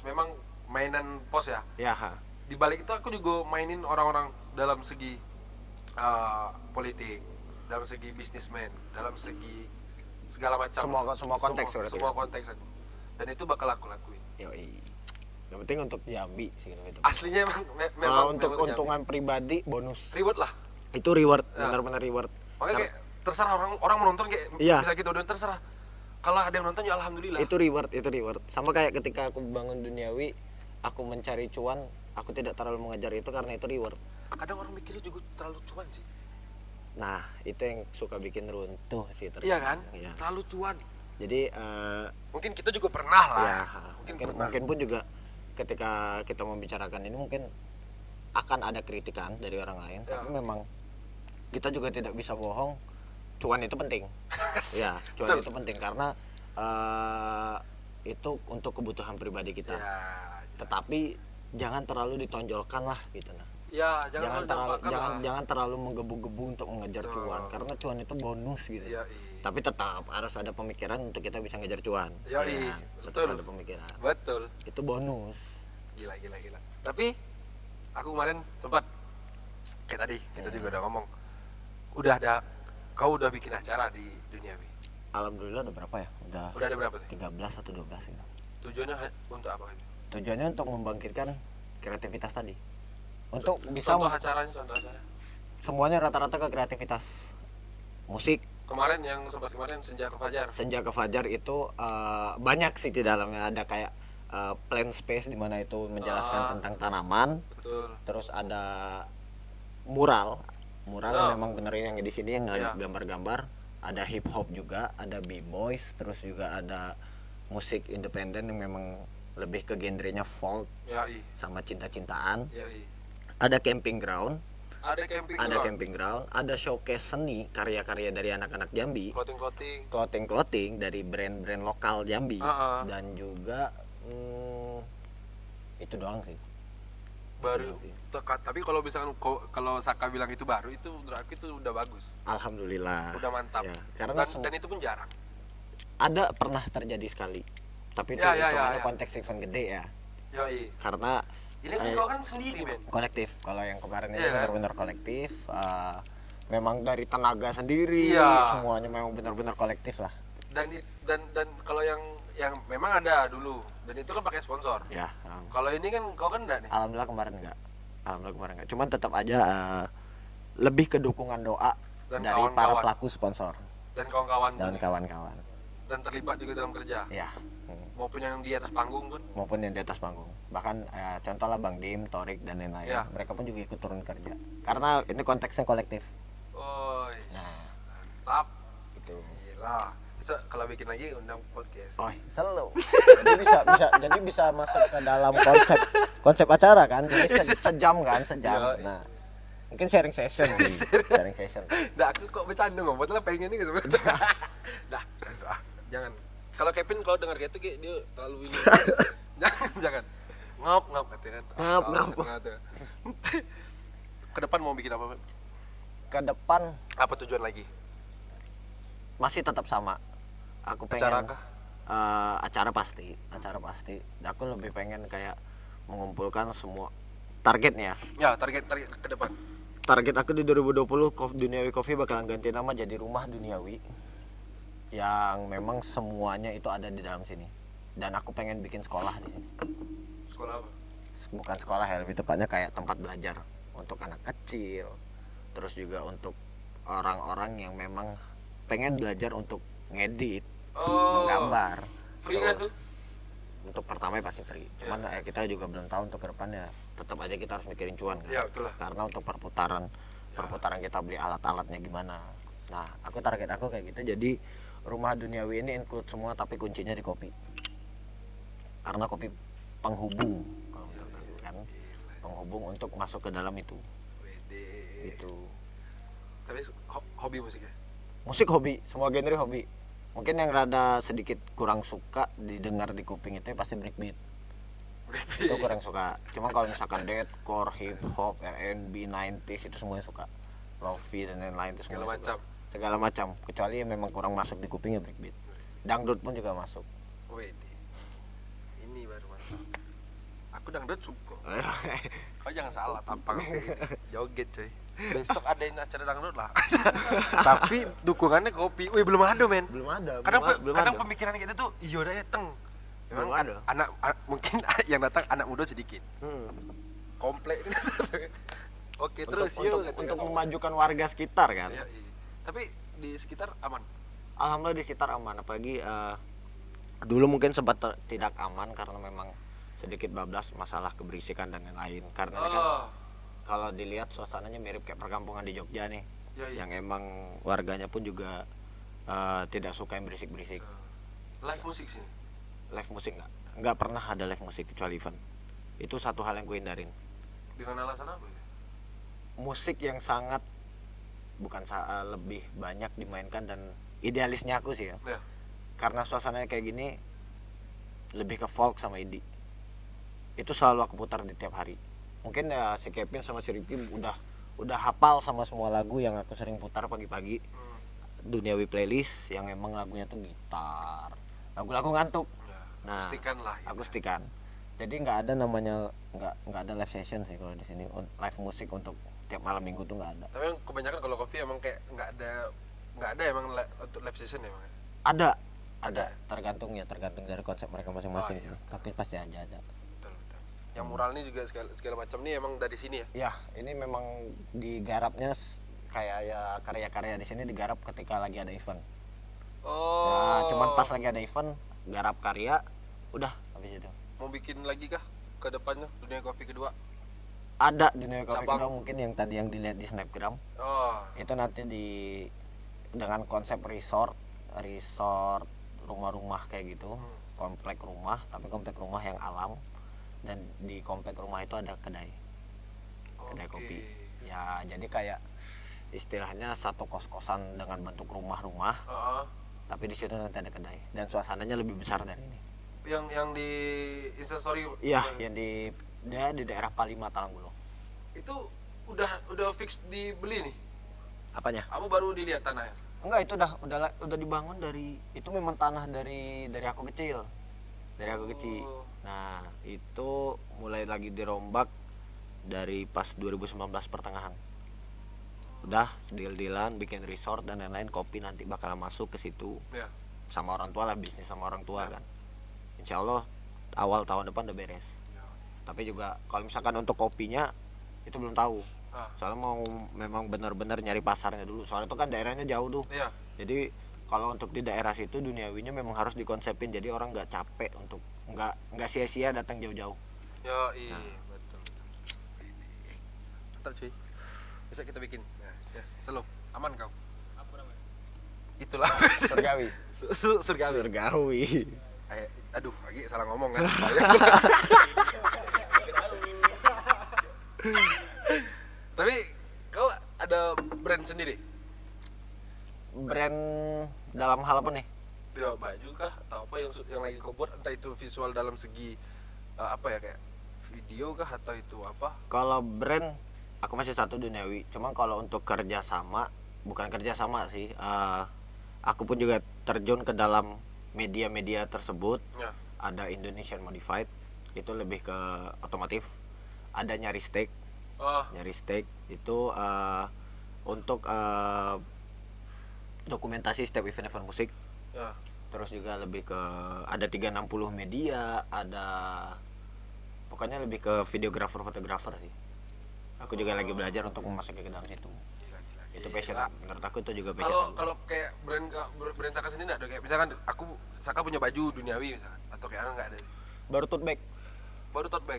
Speaker 1: Memang mainan pos ya.
Speaker 2: Ya.
Speaker 1: Di balik itu aku juga mainin orang-orang dalam segi politik, dalam segi bisnismen, dalam segi segala macam.
Speaker 2: Semua konteks
Speaker 1: semua konteks aku. Dan itu bakal aku lakuin.
Speaker 2: Yoi. Yang penting untuk Jambi sih gitu.
Speaker 1: Aslinya memang
Speaker 2: untuk keuntungan pribadi bonus.
Speaker 1: Reward lah.
Speaker 2: Itu reward, benar-benar reward.
Speaker 1: Makanya kayak terserah orang menonton kayak bisa gitu, dan terserah. Kalau ada yang nonton ya alhamdulillah.
Speaker 2: Itu reward. Sama kayak ketika aku bangun duniawi, aku mencari cuan, aku tidak terlalu mengejar itu karena itu reward.
Speaker 1: Kadang orang mikirnya juga terlalu cuan sih.
Speaker 2: Nah, itu yang suka bikin runtuh sih ternyata.
Speaker 1: Iya kan? Ya. Terlalu cuan.
Speaker 2: Jadi
Speaker 1: mungkin kita juga pernah lah.
Speaker 2: Ya, mungkin pun juga ketika kita membicarakan ini mungkin akan ada kritikan dari orang lain, tapi memang kita juga tidak bisa bohong, cuan itu penting. Ya, cuan itu penting karena itu untuk kebutuhan pribadi kita. Ya. Tetapi jangan terlalu ditonjolkan lah gitu nah.
Speaker 1: Ya,
Speaker 2: jangan terlalu menggebu-gebu untuk mengejar cuan, karena cuan itu bonus gitu.
Speaker 1: Ya,
Speaker 2: tapi tetap harus ada pemikiran untuk kita bisa ngejar cuan.
Speaker 1: Ya,
Speaker 2: tetap ada pemikiran.
Speaker 1: Betul.
Speaker 2: Itu bonus.
Speaker 1: Gila. Tapi aku kemarin sempat kayak tadi kita juga udah ngomong, kau udah bikin acara di Duniawi.
Speaker 2: Alhamdulillah udah berapa ya? Udah
Speaker 1: ada berapa tuh?
Speaker 2: 13 atau 12 gitu.
Speaker 1: Tujuannya untuk apa?
Speaker 2: Tujuannya untuk membangkitkan kreativitas tadi. Untuk bisa
Speaker 1: contoh acaranya.
Speaker 2: semuanya rata-rata ke kreativitas musik.
Speaker 1: Kemarin yang sempat kemarin Senja ke Fajar.
Speaker 2: Senja ke Fajar itu banyak sih di dalamnya, ada kayak plan space di mana itu menjelaskan tentang tanaman.
Speaker 1: Betul.
Speaker 2: Terus ada mural yang memang bener yang di sini yang gambar-gambar. Ada hip hop juga, ada b-boys, terus juga ada musik independen yang memang lebih ke genrenya folk sama cinta-cintaan. Ada camping ground. Ada camping ground, ada showcase seni karya-karya dari anak-anak Jambi. Clothing dari brand-brand lokal Jambi. Dan juga itu doang sih.
Speaker 1: Baru sih. Tapi kalau misalkan kalau Saka bilang itu baru, itu menurut aku itu udah bagus.
Speaker 2: Alhamdulillah.
Speaker 1: Udah mantap.
Speaker 2: Ya, karena
Speaker 1: dan itu pun jarang.
Speaker 2: Ada pernah terjadi sekali. Tapi itu konteks event gede ya. Karena
Speaker 1: ini kan kau kan sendiri, men.
Speaker 2: Kolektif. Kalau yang kemarin ini benar-benar kolektif. Memang dari tenaga sendiri. Semuanya memang benar-benar kolektif lah.
Speaker 1: Dan kalau yang memang ada dulu, dan itu kan pakai sponsor.
Speaker 2: Ya.
Speaker 1: Kalau ini kan kau kan enggak nih.
Speaker 2: Alhamdulillah kemarin enggak. Cuman tetap aja lebih ke dukungan doa dan dari para pelaku sponsor
Speaker 1: dan kawan-kawan. Dan terlibat juga dalam kerja.
Speaker 2: Ya.
Speaker 1: Maupun yang di atas panggung pun.
Speaker 2: Bahkan contoh lah Bang Dim, Torik dan lain-lain. Mereka pun juga ikut turun kerja. Karena ini konteksnya kolektif.
Speaker 1: Mantap.
Speaker 2: Itu.
Speaker 1: Gila. Kalau bikin lagi undang podcast.
Speaker 2: Selalu. Jadi bisa masuk ke dalam konsep acara kan. Jadi sejam. Nah, mungkin sharing session.
Speaker 1: Nah, aku kok bercanda ngomong, padahal pengen ini sebenarnya. Dah, jangan. Kalau Kevin kalau dengar kayak itu dia terlalu ini. jangan. Ngap katanya kan.
Speaker 2: Ngap.
Speaker 1: Ke depan mau bikin apa?
Speaker 2: Ke depan
Speaker 1: apa tujuan lagi?
Speaker 2: Masih tetap sama. Aku pengen acara pasti. Aku lebih pengen kayak mengumpulkan semua targetnya.
Speaker 1: Ya, target ke depan.
Speaker 2: Target aku di 2020 Duniawi Coffee bakalan ganti nama jadi Rumah Duniawi. Yang memang semuanya itu ada di dalam sini. Dan aku pengen bikin sekolah di sini.
Speaker 1: Sekolah apa?
Speaker 2: Bukan sekolah ya, lebih tepatnya kayak tempat belajar untuk anak kecil. Terus juga untuk orang-orang yang memang pengen belajar untuk ngedit, menggambar.
Speaker 1: Free kan tuh?
Speaker 2: Untuk pertama pasti free. Cuman kita juga belum tahu untuk kedepannya. Tetap aja kita harus mikirin cuan kan.
Speaker 1: Ya, betul lah.
Speaker 2: Karena untuk perputaran kita beli alat-alatnya gimana. Nah, target aku kayak gitu. Jadi Rumah Duniawi ini include semua, tapi kuncinya di kopi. Karena kopi penghubung, kan? Penghubung untuk masuk ke dalam itu. Gitu.
Speaker 1: Tapi hobi musiknya?
Speaker 2: Musik hobi, semua genre hobi. Mungkin yang rada sedikit kurang suka didengar di kuping itu pasti breakbeat. Itu kurang suka. Cuma kalau misalkan deathcore, hip hop, R&B, 90s itu semuanya suka. Lofi dan lain-lain itu semua segala macam, kecuali yang memang kurang masuk di kupingnya breakbeat. Dangdut pun juga masuk.
Speaker 1: Ini baru mantap. Aku dangdut suka. Kau jangan salah, tampang joget coy. Besok adain acara dangdut lah. Tapi dukungannya kopi. Belum ada, men.
Speaker 2: Belum ada.
Speaker 1: Kadang pemikiran kita tuh iya udah dateng. Memang anak mungkin yang datang anak muda sedikit. Komplek. Oke, terus
Speaker 2: untuk memajukan warga sekitar kan.
Speaker 1: Iya. Tapi di sekitar aman.
Speaker 2: Alhamdulillah di sekitar aman, apalagi dulu mungkin sempat tidak aman karena memang sedikit bablas masalah keberisikan dan lain-lain. Karena ini kan kalau dilihat suasananya mirip kayak perkampungan di Jogja nih. Yang emang warganya pun juga tidak suka yang berisik-berisik.
Speaker 1: Live musik sih.
Speaker 2: Live musik nggak pernah ada live musik kecuali event. Itu satu hal yang gue hindarin.
Speaker 1: Dengan alasan apa ya?
Speaker 2: Musik yang sangat lebih banyak dimainkan dan idealisnya aku sih ya. Karena suasananya kayak gini lebih ke folk sama indie. Itu selalu aku putar di tiap hari. Mungkin ya si Kevin sama si Ricky udah hafal sama semua lagu yang aku sering putar pagi-pagi. Duniawi playlist yang emang lagunya tuh gitar, lagu-lagu ngantuk. Nah, aku stikan. Jadi nggak ada namanya nggak ada live session sih kalau di sini. Live musik untuk tiap malam minggu tuh nggak ada.
Speaker 1: Tapi yang kebanyakan kalau kopi emang kayak nggak ada emang untuk live session emang.
Speaker 2: Ada tergantung dari konsep mereka masing-masing sih. Tapi pasti ada.
Speaker 1: Betul. Yang mural ini juga segala macam nih emang dari sini ya?
Speaker 2: Ya, ini memang digarapnya kayak ya karya-karya di sini digarap ketika lagi ada event.
Speaker 1: Oh.
Speaker 2: Ya, cuman pas lagi ada event garap karya, udah habis itu.
Speaker 1: Mau bikin lagi kah ke depannya Dunia Kopi kedua?
Speaker 2: Ada di Dunia Kopi
Speaker 1: Cabang.
Speaker 2: kedua mungkin yang tadi yang dilihat di Snapgram.
Speaker 1: Oh.
Speaker 2: Itu nanti dengan konsep resort rumah-rumah kayak gitu, komplek rumah, tapi komplek rumah yang alam, dan di komplek rumah itu ada kedai kopi ya. Jadi kayak istilahnya satu kos-kosan dengan bentuk rumah-rumah, tapi di situ nanti ada kedai dan suasananya lebih besar dari ini.
Speaker 1: Yang di Instastory?
Speaker 2: Iya, yang di daerah Palima Talanggulong.
Speaker 1: Itu udah fix dibeli nih?
Speaker 2: Apanya?
Speaker 1: Kamu baru dilihat tanahnya?
Speaker 2: Enggak, itu udah dibangun dari, itu memang tanah dari aku kecil. Dari aku kecil. Nah, itu mulai lagi dirombak dari pas 2019 pertengahan. Udah deal-dealan bikin resort dan lain-lain, kopi nanti bakal masuk ke situ.
Speaker 1: Ya.
Speaker 2: Sama orang tua lah, bisnis sama orang tua kan. Insya Allah awal tahun depan udah beres.
Speaker 1: Ya.
Speaker 2: Tapi juga kalau misalkan untuk kopinya itu belum tahu. Soalnya mau memang benar-benar nyari pasarnya dulu. Soalnya itu kan daerahnya jauh tuh.
Speaker 1: Iya.
Speaker 2: Jadi kalau untuk di daerah situ duniawinya memang harus dikonsepin, jadi orang nggak capek untuk nggak sia-sia datang jauh-jauh.
Speaker 1: Iya, betul. Mantap cuy. Bisa kita bikin. Ya, selalu aman kau. Apa namanya? Itulah.
Speaker 2: Surgawi. Surgawi.
Speaker 1: Aduh, lagi salah ngomong kan. Tapi kau ada brand sendiri?
Speaker 2: Brand dalam hal apa nih?
Speaker 1: Ya baju kah atau apa yang lagi kau buat, entah itu visual dalam segi apa ya, kayak video kah atau itu apa?
Speaker 2: Kalau brand aku masih satu duniawi. Cuma kalau untuk kerjasama, bukan kerjasama sih. Aku pun juga terjun ke dalam media-media tersebut.
Speaker 1: Ya.
Speaker 2: Ada Indonesian Modified, itu lebih ke otomotif. Ada Nyaristek. Nyaristek itu untuk dokumentasi setiap event-event musik.
Speaker 1: Ya.
Speaker 2: Terus juga lebih ke ada 360 media, ada pokoknya lebih ke videografer, fotografer sih. Aku juga lagi belajar untuk memasuki ke dalam situ. Itu passion. Menurut aku itu juga passion.
Speaker 1: Kalau kayak brand Saka sendiri enggak ada, kayak misalkan Saka punya baju duniawi misalkan, atau kayak enggak ada?
Speaker 2: Baru tote bag.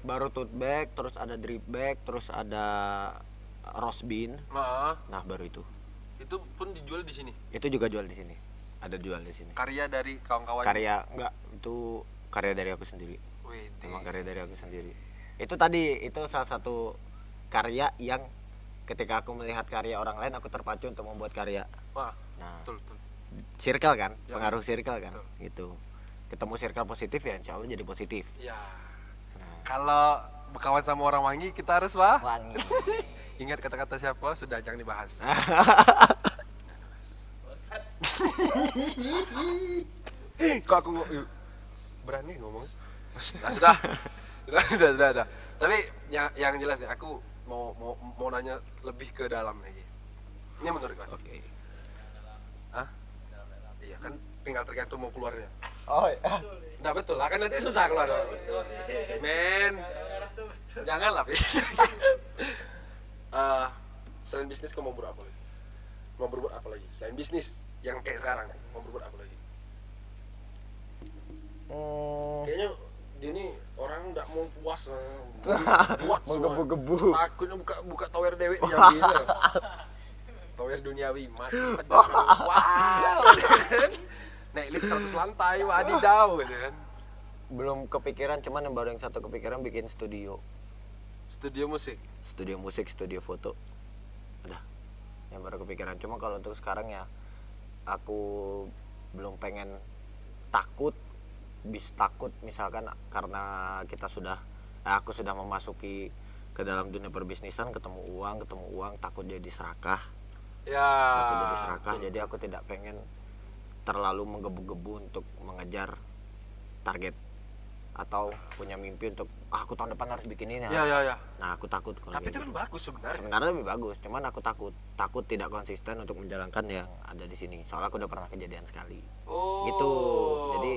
Speaker 1: Baru tote bag,
Speaker 2: terus ada drip bag, terus ada rose bin. Nah, baru itu.
Speaker 1: Itu pun dijual di sini.
Speaker 2: Itu juga jual di sini. Ada jual di sini.
Speaker 1: Karya dari kawan-kawan.
Speaker 2: Enggak, itu karya dari aku sendiri. Memang karya dari aku sendiri. Itu tadi, itu salah satu karya yang ketika aku melihat karya orang lain aku terpacu untuk membuat karya. Nah, betul. Circle kan, ya, pengaruh circle kan, betul. Gitu. Ketemu circle positif ya insya Allah jadi positif. Ya. Nah.
Speaker 1: Kalau berkawan sama orang wangi kita harus
Speaker 2: wangi.
Speaker 1: Ingat kata-kata siapa, sudah jangan dibahas. Kok aku berani ngomong? Sudah. Tapi yang jelas nih, aku mau nanya lebih ke dalam lagi. Ini menurut kau?
Speaker 2: Oke.
Speaker 1: Iya kan, tinggal tergantung mau keluarnya.
Speaker 2: Oh iya.
Speaker 1: Nah betul lah, kan nanti susah keluar. Men, janganlah. Selain bisnis kau mau berbuat apa lagi? Mau berbuat apa lagi? Selain bisnis yang kayak sekarang, mau berbuat apa lagi? Kayaknya dia ini orang nggak mau puas, buat
Speaker 2: menggebu-gebu.
Speaker 1: Takutnya buka tower dewe Jambi. Tower duniawi mati. Wow. Naik lift 100 lantai, wadidaw gitu kan.
Speaker 2: Belum kepikiran, cuman yang baru yang satu kepikiran bikin studio.
Speaker 1: Studio musik,
Speaker 2: studio foto. Ada. Yang baru kepikiran. Cuma kalau untuk sekarang ya aku belum pengen, takut misalkan karena aku sudah memasuki ke dalam dunia perbisnisan, ketemu uang, takut jadi serakah.
Speaker 1: Ya.
Speaker 2: Takut jadi serakah, jadi aku tidak pengen terlalu menggebu-gebu untuk mengejar target atau punya mimpi untuk aku tahun depan harus bikin ini.
Speaker 1: Ya.
Speaker 2: Nah, aku takut.
Speaker 1: Tapi itu kan bagus sebenarnya.
Speaker 2: Sebenarnya lebih bagus, cuman aku takut tidak konsisten untuk menjalankan yang ada di sini. Soalnya aku udah pernah kejadian sekali. Gitu. Jadi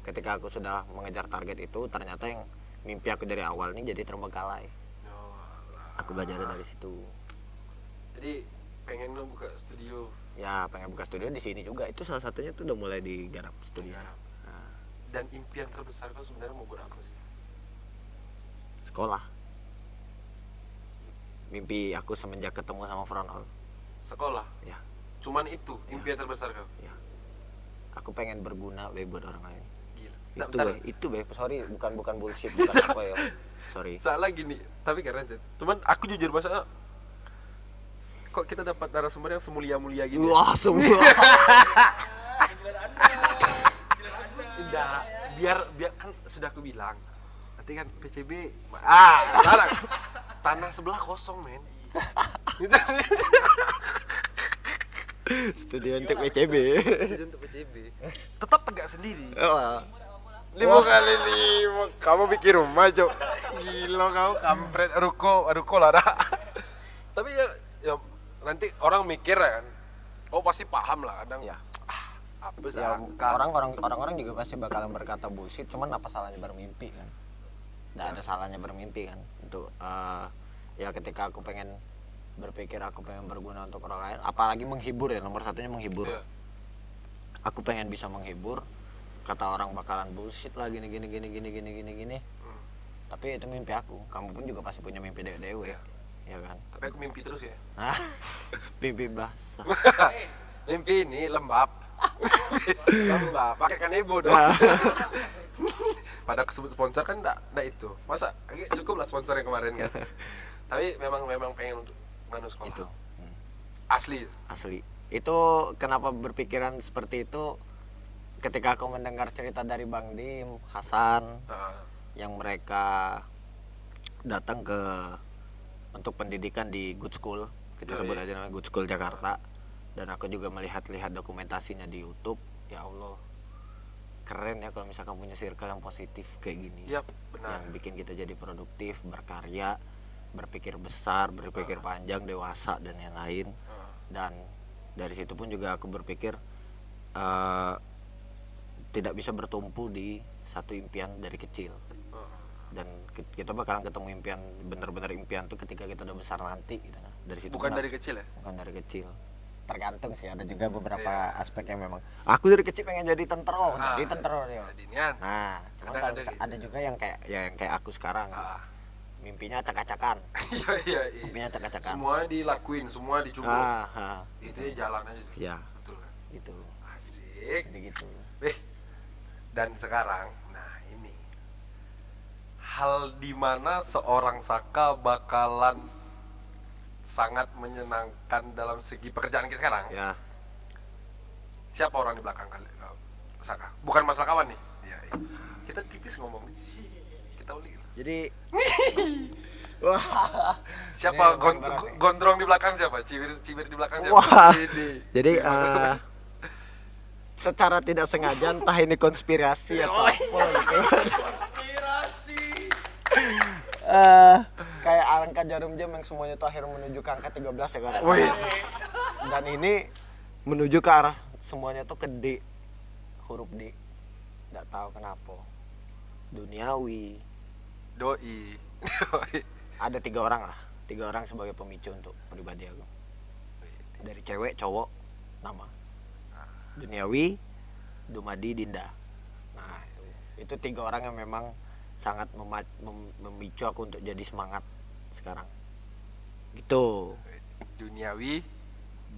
Speaker 2: ketika aku sudah mengejar target itu, ternyata yang mimpi aku dari awal nih jadi terbengkalai.
Speaker 1: Oh,
Speaker 2: Aku belajar dari situ.
Speaker 1: jadi pengen lo buka studio.
Speaker 2: Ya pengen buka studio di sini juga, itu salah satunya tuh udah mulai digarap studio. Nah,
Speaker 1: Dan impian terbesar kau sebenarnya mau berapa sih?
Speaker 2: sekolah. Mimpi aku semenjak ketemu sama Fronol.
Speaker 1: Sekolah.
Speaker 2: Ya,
Speaker 1: Cuman itu impian terbesar kau.
Speaker 2: ya. Aku pengen berguna buat orang lain.
Speaker 1: Gila.
Speaker 2: Itu sorry, bukan bullshit, bukan apa ya. Sorry.
Speaker 1: Salah gini, tapi keren Jen. Cuman aku jujur masa kok kita dapat narasumber yang semulia-mulia gini.
Speaker 2: Wah, semua.
Speaker 1: Tidak, biar kan sudah aku bilang. Nanti kan PCB sekarang tanah sebelah kosong, men.
Speaker 2: Studio untuk PCB.
Speaker 1: Jadi untuk PCB tetap tegak sendiri.
Speaker 2: 5
Speaker 1: kali 5 kamu bikin rumah, Cok. Gila kau, kampret. Ruko lah dah. Tapi ya nanti orang mikir ya kan. Oh pasti paham lah kadang.
Speaker 2: Ya.
Speaker 1: Apa
Speaker 2: Ya,
Speaker 1: sangka.
Speaker 2: orang juga pasti bakalan berkata bullshit, cuman apa salahnya bermimpi kan? Nggak ada salahnya bermimpi kan. Untuk ya ketika aku pengen berpikir aku pengen berguna untuk orang lain, apalagi menghibur ya, nomor satunya menghibur.
Speaker 1: Iya.
Speaker 2: Aku pengen bisa menghibur. Kata orang bakalan bullshit lah gini. Tapi itu mimpi aku. Kamu pun juga pasti punya mimpi dewe, ya kan?
Speaker 1: Tapi aku mimpi terus ya.
Speaker 2: Nah, mimpi basah.
Speaker 1: Mimpi ini lembab. Lembab, pakai kanebo dong. Pada kesebut sponsor kan enggak itu. Masa cukup lah sponsor yang kemarin kan. Tapi memang pengen untuk nganu sekolah.
Speaker 2: Itu.
Speaker 1: Asli.
Speaker 2: Itu kenapa berpikiran seperti itu ketika aku mendengar cerita dari Bang Dim, Hasan, yang mereka datang ke untuk pendidikan di Good School, kita sebut aja namanya Good School Jakarta, dan aku juga melihat dokumentasinya di YouTube. Ya Allah, keren ya kalau misalkan punya circle yang positif kayak gini.
Speaker 1: Iya, benar.
Speaker 2: Yang bikin kita jadi produktif, berkarya, berpikir besar, berpikir panjang, dewasa dan yang lain. Dan dari situ pun juga aku berpikir tidak bisa bertumpu di satu impian dari kecil. Dan kita bakalan ketemu impian, bener-bener impian tuh ketika kita udah besar nanti gitu. Dari situ
Speaker 1: Bukan dari kecil ya?
Speaker 2: Bukan dari kecil. Tergantung sih, ada juga beberapa aspek yang memang aku dari kecil pengen jadi tentara, jadi tentara ya. Nah, cuma ada juga yang kayak aku sekarang. Mimpinya acak-acakan.
Speaker 1: Iya.
Speaker 2: Mimpinya acak-acakan.
Speaker 1: Semua dilakuin, semua dicoba. Itu jalan aja.
Speaker 2: Ya.
Speaker 1: Betul kan?
Speaker 2: Gitu.
Speaker 1: Asik.
Speaker 2: Jadi gitu.
Speaker 1: Dan sekarang, nah ini hal dimana seorang Saka bakalan sangat menyenangkan dalam segi pekerjaan kita sekarang.
Speaker 2: Ya.
Speaker 1: Siapa orang di belakang kali Saka? Bukan masalah kawan nih. Ya. Kita tipis ngomong nih. Kita uli.
Speaker 2: Jadi
Speaker 1: siapa gondrong di belakang siapa? Cibir di belakang siapa?
Speaker 2: Wah. Jadi secara tidak sengaja entah ini konspirasi atau apa gitu. Kayak angka jarum jam yang semuanya tuh akhirnya menuju ke angka 13 ya kan. Dan ini menuju ke arah semuanya tuh ke D, huruf D. Nggak tahu kenapa. Duniawi.
Speaker 1: Doi.
Speaker 2: Ada 3 orang lah, 3 orang sebagai pemicu untuk pribadi aku. Dari cewek, cowok, nama. Duniawi, Dumadi, Dinda. Nah, itu 3 orang yang memang sangat memicu aku untuk jadi semangat sekarang. Gitu.
Speaker 1: Duniawi,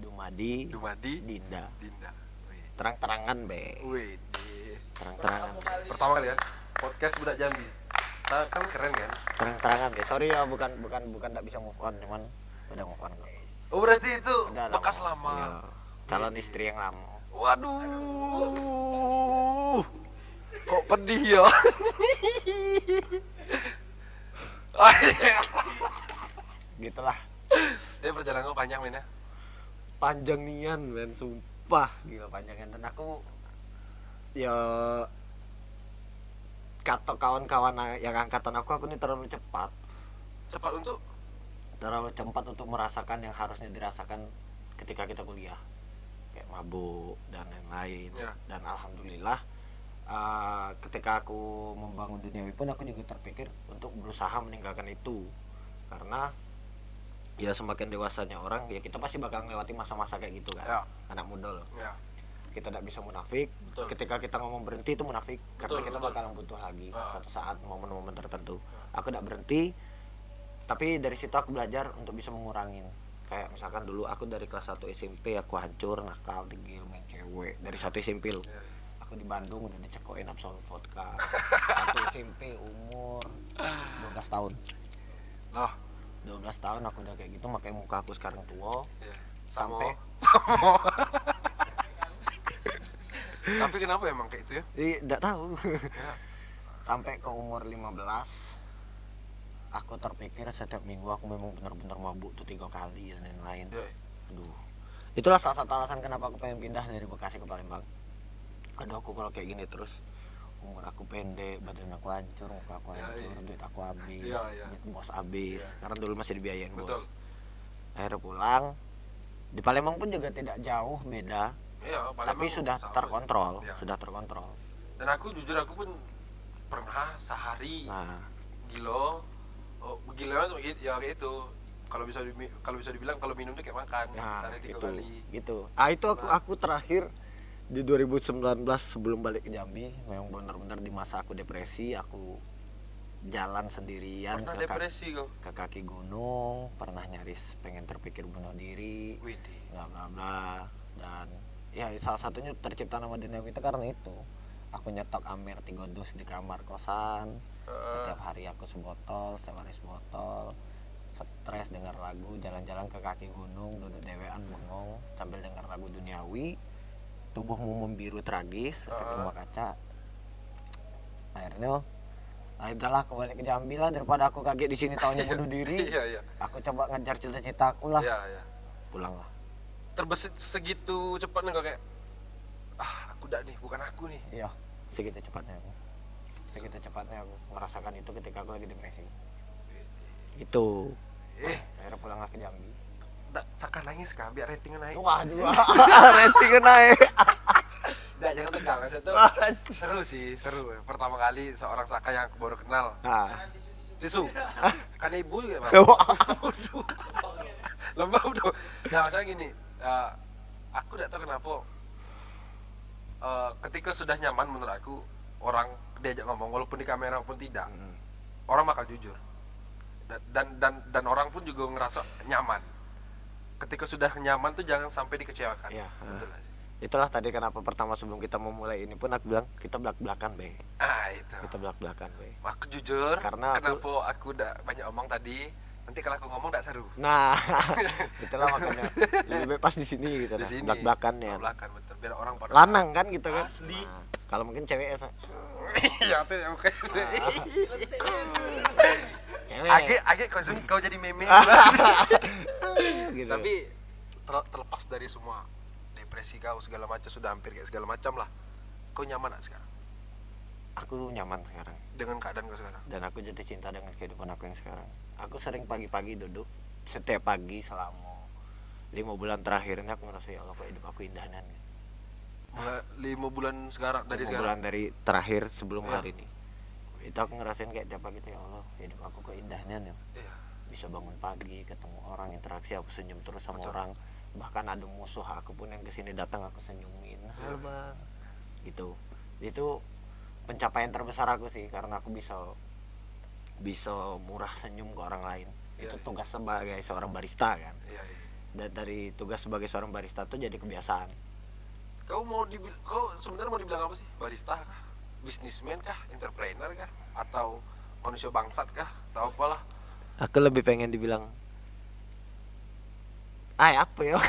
Speaker 2: Dumadi, Dinda. Terang-terangan, Be. Terang-terangan.
Speaker 1: Pertama kali ya podcast Budak Jambi. Kan keren kan?
Speaker 2: Terang-terangan, Be. Sorry ya, bukan enggak bisa move on, cuman udah move on kok.
Speaker 1: Oh, berarti itu
Speaker 2: Udah
Speaker 1: bekas lama.
Speaker 2: Ya, calon istri yang lama.
Speaker 1: Waduh. Kok pedih ya?
Speaker 2: Gitulah.
Speaker 1: Dia perjalanan panjang men ya.
Speaker 2: Panjang nian men, sumpah gila panjangnya. Dan aku ya kata kawan-kawan yang angkatan aku ini terlalu cepat untuk merasakan yang harusnya dirasakan ketika kita kuliah, kayak mabuk dan lain-lain. Dan alhamdulillah ketika aku membangun duniawi pun aku juga terpikir untuk berusaha meninggalkan itu, karena ya semakin dewasanya orang ya kita pasti bakal melewati masa-masa kayak gitu kan.
Speaker 1: Ya.
Speaker 2: Anak muda loh.
Speaker 1: Ya.
Speaker 2: Kita tidak bisa munafik.
Speaker 1: Betul.
Speaker 2: Ketika kita ngomong berhenti itu munafik, karena
Speaker 1: Betul,
Speaker 2: kita
Speaker 1: betul.
Speaker 2: bakalan butuh lagi suatu saat momen-momen tertentu.
Speaker 1: Ah.
Speaker 2: Aku tidak berhenti, tapi dari situ aku belajar untuk bisa mengurangin. Kayak misalkan dulu aku dari kelas 1 SMP aku hancur, nakal, tigil, main cewek. Dari 1 SMP loh.
Speaker 1: Ya.
Speaker 2: Aku di Bandung udah dicekokin Absolut Vodka. 1 SMP umur 12 tahun.
Speaker 1: Loh.
Speaker 2: 12 tahun aku udah kayak gitu, makanya muka aku sekarang tua.
Speaker 1: Ya.
Speaker 2: Sampai
Speaker 1: Samo. Tapi kenapa emang kayak itu ya?
Speaker 2: tidak tahu.
Speaker 1: Ya.
Speaker 2: Sampai ke umur 15 aku terpikir setiap minggu aku memang benar-benar mabuk tuh 3 kali dan lain-lain.
Speaker 1: Ya.
Speaker 2: Aduh, itulah salah satu alasan kenapa aku pengen pindah dari Bekasi ke Palembang. Aduh, aku kalau kayak gini terus umur aku pendek, badan aku hancur, muka aku
Speaker 1: Ya,
Speaker 2: hancur,
Speaker 1: iya.
Speaker 2: duit aku habis,
Speaker 1: Ya, ya.
Speaker 2: duit bos habis.
Speaker 1: Ya.
Speaker 2: Karena dulu masih dibiayain
Speaker 1: Betul.
Speaker 2: bos. Akhirnya pulang. Di Palembang pun juga tidak jauh beda,
Speaker 1: Iya,
Speaker 2: tapi sudah
Speaker 1: sama.
Speaker 2: terkontrol,
Speaker 1: Ya.
Speaker 2: sudah terkontrol.
Speaker 1: Dan aku jujur aku pun pernah sehari
Speaker 2: Nah,
Speaker 1: gilo. Oh, gila tuh ya kayak itu. Kalau bisa dibilang kalau minum tuh kayak makan.
Speaker 2: nah
Speaker 1: Sehari 3
Speaker 2: gitu,
Speaker 1: kali.
Speaker 2: gitu. Itu aku terakhir di 2019 sebelum balik ke Jambi, memang benar-benar di masa aku depresi, aku jalan sendirian
Speaker 1: Pernah
Speaker 2: ke
Speaker 1: depresi kau?
Speaker 2: ke kaki gunung, pernah nyaris pengen terpikir bunuh diri,
Speaker 1: Widih.
Speaker 2: bla bla bla. Dan ya salah satunya tercipta nama Duniawi itu karena itu. Aku nyetok Amer 3 dus di kamar kosan. Setiap hari aku setiap hari sebotol. Stres dengar lagu, jalan-jalan ke kaki gunung, duduk dewean bengong sambil dengar lagu Duniawi. Tubuhmu membiru tragis, efek rumah kaca. Akhirnya udahlah aku balik ke Jambi lah, daripada aku kaget di sini taunya bunuh diri.
Speaker 1: Iya, iya.
Speaker 2: Aku coba ngejar cita-cita aku lah.
Speaker 1: Iya, iya.
Speaker 2: Pulang lah.
Speaker 1: Terbesit segitu cepatnya kau kayak aku udah nih, bukan aku nih.
Speaker 2: Iya, segitu cepatnya aku. Segitu cepatnya aku merasakan itu ketika aku lagi depresi. Gitu. Akhirnya pulang lah ke Jambi.
Speaker 1: Nggak, Saka nangis kah biar ratingnya naik.
Speaker 2: Waduh, ratingnya naik.
Speaker 1: Nggak, jangan tegang. Itu seru sih, seru. Pertama kali seorang Saka yang aku baru kenal.
Speaker 2: Nah.
Speaker 1: Tisu. Kan ibu ya, Bang.
Speaker 2: Waduh.
Speaker 1: Lembab dong. Nah, maksudnya gini, aku tidak tahu kenapa ketika sudah nyaman menurut aku, orang diajak ngomong walaupun di kamera pun tidak, orang bakal jujur. Dan orang pun juga ngerasa nyaman. Ketika sudah nyaman tuh jangan sampai dikecewakan.
Speaker 2: Iya.
Speaker 1: Betul gak sih?
Speaker 2: Itulah tadi kenapa pertama sebelum kita memulai ini pun aku bilang kita belak-belakan, Be.
Speaker 1: Itu.
Speaker 2: Kita belak-belakan, Be.
Speaker 1: Aku jujur,
Speaker 2: Karena
Speaker 1: kenapa aku udah banyak omong tadi, nanti kalau aku ngomong gak seru.
Speaker 2: Nah, itulah makanya lebih baik pas di sini gitu
Speaker 1: Di
Speaker 2: nah.
Speaker 1: sini.
Speaker 2: Belak-belakan ya.
Speaker 1: Belak-belakan, betul. Biar orang pada
Speaker 2: Lanang kan gitu kan.
Speaker 1: Asli.
Speaker 2: Nah, kalau mungkin cewek ya.
Speaker 1: Iya, tuh ya, oke.
Speaker 2: Cewek.
Speaker 1: Agak kau jadi meme.
Speaker 2: Gitu.
Speaker 1: Tapi terlepas dari semua depresi kau segala macam, sudah hampir kayak segala macam lah, kau nyaman gak sekarang
Speaker 2: Aku nyaman sekarang
Speaker 1: dengan keadaan kau sekarang?
Speaker 2: dan aku jatuh cinta dengan kehidupan aku yang sekarang. Aku sering pagi-pagi duduk setiap pagi selama 5 bulan terakhir ini aku ngerasa ya Allah kok hidup aku indah nan.
Speaker 1: 5 bulan sekarang dari
Speaker 2: 5
Speaker 1: sekarang.
Speaker 2: bulan dari terakhir sebelum
Speaker 1: Ya.
Speaker 2: hari ini. Itu aku ngerasain kayak tiap pagi tuh ya Allah hidup aku kok indahnya nih.
Speaker 1: Iya.
Speaker 2: Bisa bangun pagi ketemu orang, interaksi, aku senyum terus sama
Speaker 1: Betul.
Speaker 2: orang. Bahkan ada musuh aku pun yang kesini datang aku senyumin. Halo bang. Gitu. Itu pencapaian terbesar aku sih karena aku bisa murah senyum ke orang lain.
Speaker 1: Iya,
Speaker 2: Itu
Speaker 1: iya.
Speaker 2: tugas sebagai seorang barista kan.
Speaker 1: Iya, iya.
Speaker 2: Dan dari tugas sebagai seorang barista tuh jadi kebiasaan.
Speaker 1: Kau sebenarnya mau dibilang apa sih? Barista kah? Bisnismen kah? Entrepreneur kah? Atau manusia bangsat kah? Atau apalah?
Speaker 2: Aku lebih pengen dibilang apa ya?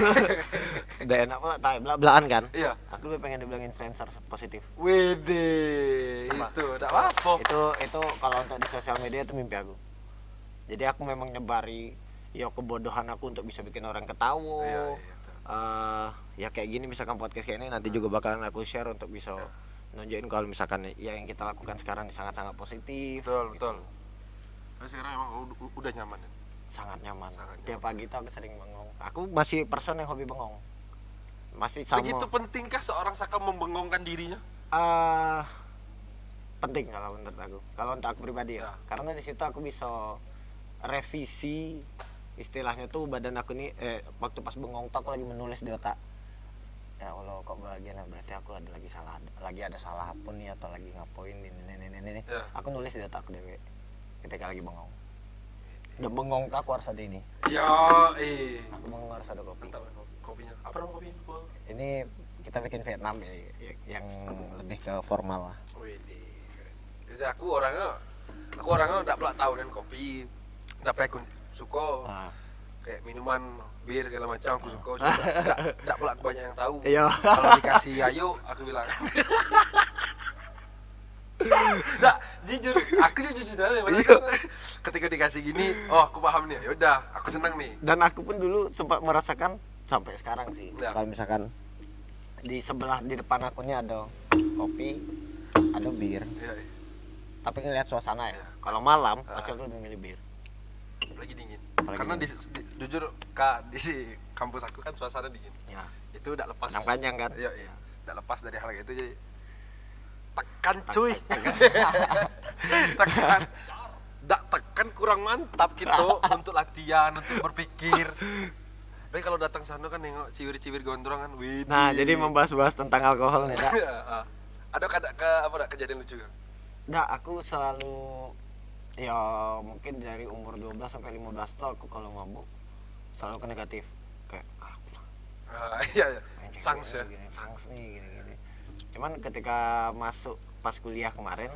Speaker 2: Udah enak pula, belak-belakan kan?
Speaker 1: Iya.
Speaker 2: Aku lebih pengen dibilang influencer positif.
Speaker 1: Wede,
Speaker 2: Sama.
Speaker 1: itu udah apa?
Speaker 2: Itu kalau untuk di sosial media itu mimpi aku. Jadi aku memang nyebari ya kebodohan aku untuk bisa bikin orang ketawa.
Speaker 1: Iya, iya.
Speaker 2: Ya kayak gini misalkan podcast kayak ini nanti juga bakalan aku share untuk bisa nunjukin kalau misalkan ya yang kita lakukan sekarang sangat-sangat positif.
Speaker 1: Betul,
Speaker 2: gitu.
Speaker 1: betul. Tapi sekarang emang udah nyaman ya?
Speaker 2: Sangat nyaman.
Speaker 1: Sangat
Speaker 2: Tiap
Speaker 1: nyaman.
Speaker 2: pagi itu aku sering bengong. Aku masih person yang hobi bengong. Masih sama.
Speaker 1: Segitu pentingkah seorang Saka membengongkan dirinya?
Speaker 2: penting kalau menurut aku. Kalau untuk aku pribadi ya. Karena di situ aku bisa revisi istilahnya tuh badan aku nih waktu pas bengong tuh aku lagi menulis di otak. Ya Allah kok bagian berarti aku ada lagi salah apa nih atau lagi ngapain ini. Aku nulis di otak aku dewe ketika lagi bengong. Dan bengong tuh aku harus ada ini. Aku bengong harus ada kopi.
Speaker 1: Kopinya apa nama kopi?
Speaker 2: Ini kita bikin Vietnam ya, yang lebih ke formal lah.
Speaker 1: Jadi aku orangnya enggak pernah tahu dan kopi. Tapi aku suka kayak minuman bir segala macam aku suka. Enggak pernah banyak yang tahu. Kalau dikasih ayo aku bilang. Enggak, aku jujur aja. Ketika dikasih gini, oh aku paham nih. Ya udah, aku senang nih.
Speaker 2: Dan aku pun dulu sempat merasakan sampai sekarang sih. Kalau misalkan di depan aku nih ada kopi, ada bir. Tapi ngelihat suasana ya. Kalau malam pasti aku lebih milih bir.
Speaker 1: Apalagi dingin. Karena jujur di kampus aku kan suasana dingin. Ya. Itu udah lepas.
Speaker 2: Panjang kan?
Speaker 1: Iya. Udah lepas dari hal itu jadi tekan cuy. Tekan kurang mantap gitu untuk latihan, untuk berpikir. Tapi kalau datang sana kan nengok ciwir-ciwir gondrong kan.
Speaker 2: Nah, jadi membahas-bahas tentang alkohol nih, Kak.
Speaker 1: Ada kejadian lucu kan?
Speaker 2: Nggak, aku selalu ya mungkin dari umur 12 sampai 15 tuh aku kalau mabuk selalu ke negatif. Kayak
Speaker 1: iya. Sangs ya.
Speaker 2: Sangs nih gini. Cuman ketika masuk pas kuliah kemarin,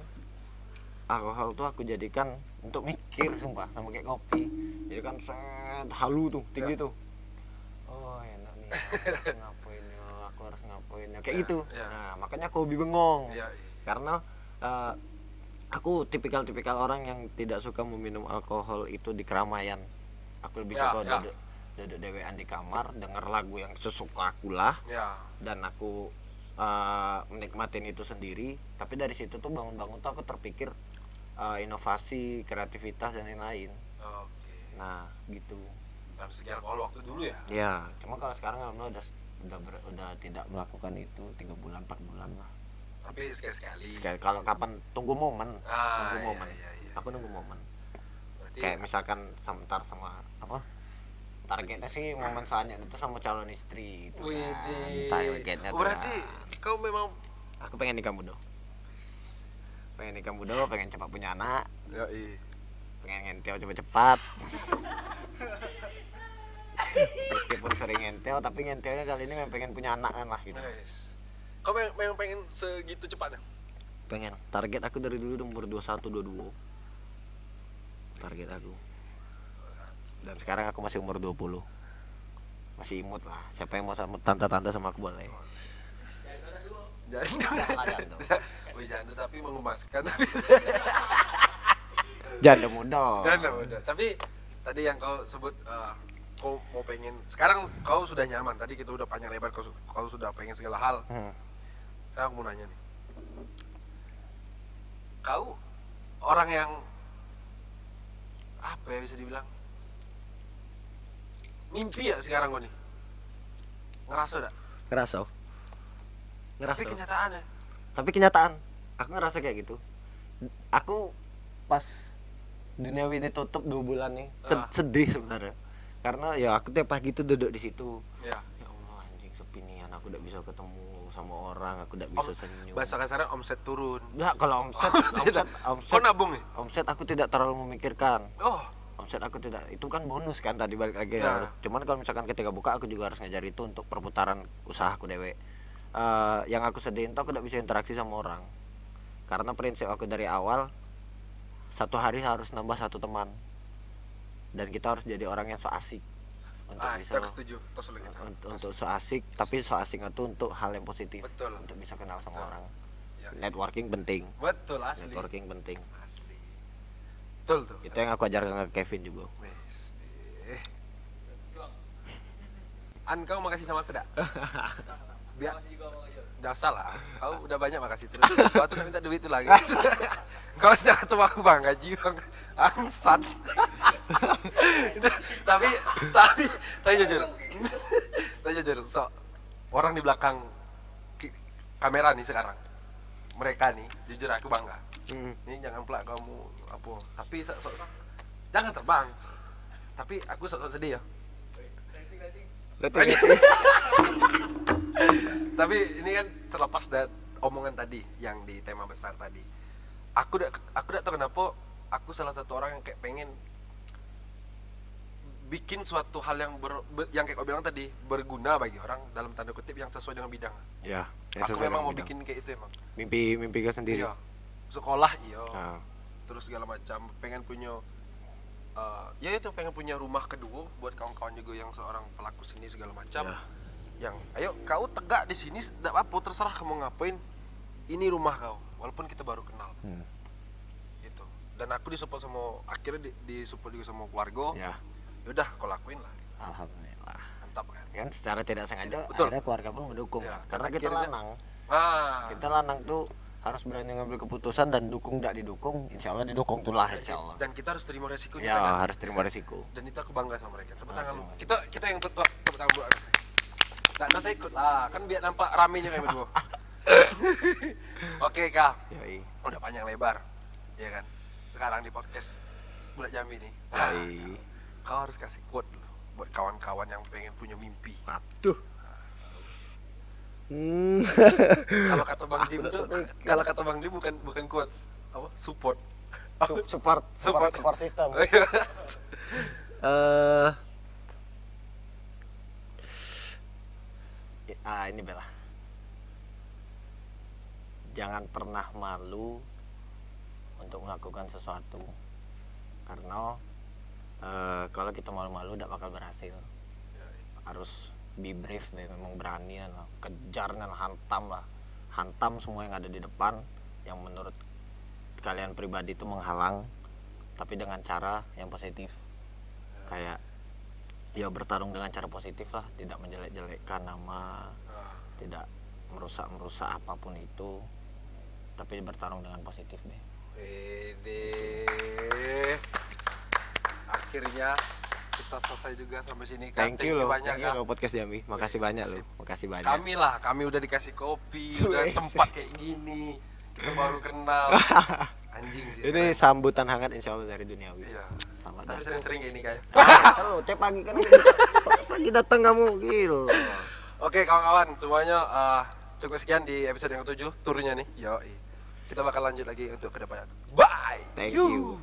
Speaker 2: alkohol tuh aku jadikan untuk mikir sumpah sama kayak kopi. Jadi kan halu tuh, tinggi tuh. Oh enak nih, aku harus ngapain ya, kayak gitu. Nah makanya aku hobi bengong. Karena aku tipikal orang yang tidak suka meminum alkohol itu di keramaian. Aku lebih suka duduk dewean di kamar, denger lagu yang sesuka aku lah. Dan aku menikmatin itu sendiri. Tapi dari situ tuh bangun-bangun tuh aku terpikir inovasi, kreativitas dan lain-lain. Nah gitu.
Speaker 1: Dalam segi alkohol waktu dulu ya?
Speaker 2: Ya, cuma kalau sekarang alhamdulillah udah tidak melakukan itu 3 bulan 4 bulan lah.
Speaker 1: Tapi sekali.
Speaker 2: Kalau kapan tunggu momen.
Speaker 1: Iya.
Speaker 2: Aku nunggu momen. Berarti kayak misalkan sebentar sama apa? Targetnya sih momen selanjutnya itu sama calon istri itu. Targetnya tuh.
Speaker 1: Berarti kau memang
Speaker 2: aku pengen nikah muda. Pengen cepat punya anak. Pengen ngentel cepat-cepat. Meskipun sering ngentel tapi ngentelnya kali ini memang pengen punya anak kan lah gitu.
Speaker 1: Kau memang pengen segitu cepatnya?
Speaker 2: Pengen. Target aku dari dulu umur 21 22. Target aku. Dan sekarang aku masih umur 20. Masih imut lah. Siapa yang mau sama tante-tante sama aku boleh.
Speaker 1: Jangan tapi mengemaskan.
Speaker 2: Janda muda.
Speaker 1: Tapi tadi yang kau sebut kau mau pengen, sekarang kau sudah nyaman. Tadi kita udah panjang lebar kau sudah pengen segala hal. Sekarang aku mau nanya nih, kau orang yang apa ya bisa dibilang mimpi ya sekarang kau nih? Ngerasa gak?
Speaker 2: Ngerasa. Tapi kenyataan aku ngerasa kayak gitu. Aku pas dunia ini tutup 2 bulan nih sedih sebenarnya. Karena ya aku tiap pagi tuh duduk di situ. Ya Allah anjing sepi nih, aku udah bisa ketemu sama orang, aku udah bisa senyum.
Speaker 1: Bahasa kasarnya omset turun.
Speaker 2: Nah, kalau omset
Speaker 1: kau nabung nih?
Speaker 2: Omset aku tidak terlalu memikirkan. Omset aku tidak, itu kan bonus kan tadi balik lagi. Cuman kalau misalkan ketika buka aku juga harus ngejar itu untuk perputaran usaha aku dewe. Yang aku sedihin tuh aku tidak bisa interaksi sama orang. Karena prinsip aku dari awal, satu hari harus nambah 1 teman. Dan kita harus jadi orang yang so asik untuk bisa untuk so asik, tapi so asik itu untuk hal yang positif.
Speaker 1: Betul.
Speaker 2: Untuk bisa kenal sama orang. Networking penting.
Speaker 1: Betul, asli.
Speaker 2: Networking penting.
Speaker 1: Asli. Betul tuh.
Speaker 2: Itu yang aku ajarkan ke Kevin juga.
Speaker 1: Kau makasih sama aku dak? Biar enggak salah. Kau udah banyak makasih terus. Kau tuh minta duit itu lagi. Kau sejak ketemu aku bang gaji bang angsat. tapi jujur so orang di belakang kamera nih sekarang, mereka nih jujur aku bangga Ini jangan pelak kamu apa. Tapi jangan terbang. Tapi aku sok-sok sedih ya. Tapi ini kan terlepas dari omongan tadi yang di tema besar tadi. Aku udah tahu kenapa aku salah satu orang yang kayak pengen bikin suatu hal yang yang kayak kau bilang tadi berguna bagi orang dalam tanda kutip yang sesuai dengan bidang.
Speaker 2: Ya,
Speaker 1: aku memang mau bikin kayak itu emang.
Speaker 2: Mimpi kau sendiri.
Speaker 1: Iya. Sekolah terus segala macam pengen punya ya itu pengen punya rumah kedua buat kawan-kawan juga yang seorang pelaku seni segala macam. Yang ayo kau tegak di sini tidak apa terserah kamu ngapain, ini rumah kau walaupun kita baru kenal. Gitu. Dan aku disupport sama akhirnya disupport juga sama keluarga. Ya udah kau lakuin lah.
Speaker 2: Alhamdulillah.
Speaker 1: Mantap kan
Speaker 2: Secara tidak sengaja
Speaker 1: betul.
Speaker 2: Akhirnya keluarga pun mendukung karena kita lanang. Kita lanang tuh harus berani ngambil keputusan dan dukung tidak didukung, insya Allah didukung tuh lah insya Allah.
Speaker 1: Dan kita harus terima resikonya.
Speaker 2: Ya kan? Harus terima resiko.
Speaker 1: Dan itu aku bangga sama mereka. Tepuk tangan. Kita yang tepuk tangan buat. Nggak saya ikut lah, kan biar nampak ramenya kayak berdua. Oke Kak. Yoi. Udah panjang lebar, ya kan. Sekarang di podcast Budak Jambi nih. Kau harus kasih quote dulu buat kawan-kawan yang pengen punya mimpi.
Speaker 2: Waduh.
Speaker 1: Kalau kata Bang Dim tuh, bukan quotes, apa? Support
Speaker 2: system. Ini Bella. Jangan pernah malu untuk melakukan sesuatu, karena kalau kita malu-malu tidak bakal berhasil. Harus be brave deh, memang berani lah, kejar dan hantam semua yang ada di depan yang menurut kalian pribadi itu menghalang, tapi dengan cara yang positif. Kayak ya bertarung dengan cara positif lah, tidak menjelek-jelekkan nama, tidak merusak apapun itu, tapi bertarung dengan positif deh.
Speaker 1: Akhirnya kita selesai juga sampai sini.
Speaker 2: Thank you loh podcast Jambi. Makasih banyak loh. Makasih banyak.
Speaker 1: Kami udah dikasih kopi, udah tempat kayak gini. Kita baru kenal. Anjing sih.
Speaker 2: Ini sambutan hangat insya Allah dari duniawi.
Speaker 1: Iya.
Speaker 2: Selamat
Speaker 1: datang. Sering-sering kayak ini kayak.
Speaker 2: Selalu tiap pagi kan. Pagi datang kamu gil.
Speaker 1: Oke kawan-kawan semuanya, cukup sekian di episode yang ke-7 turnya nih. Kita bakal lanjut lagi untuk kedepannya. Bye.
Speaker 2: Thank you.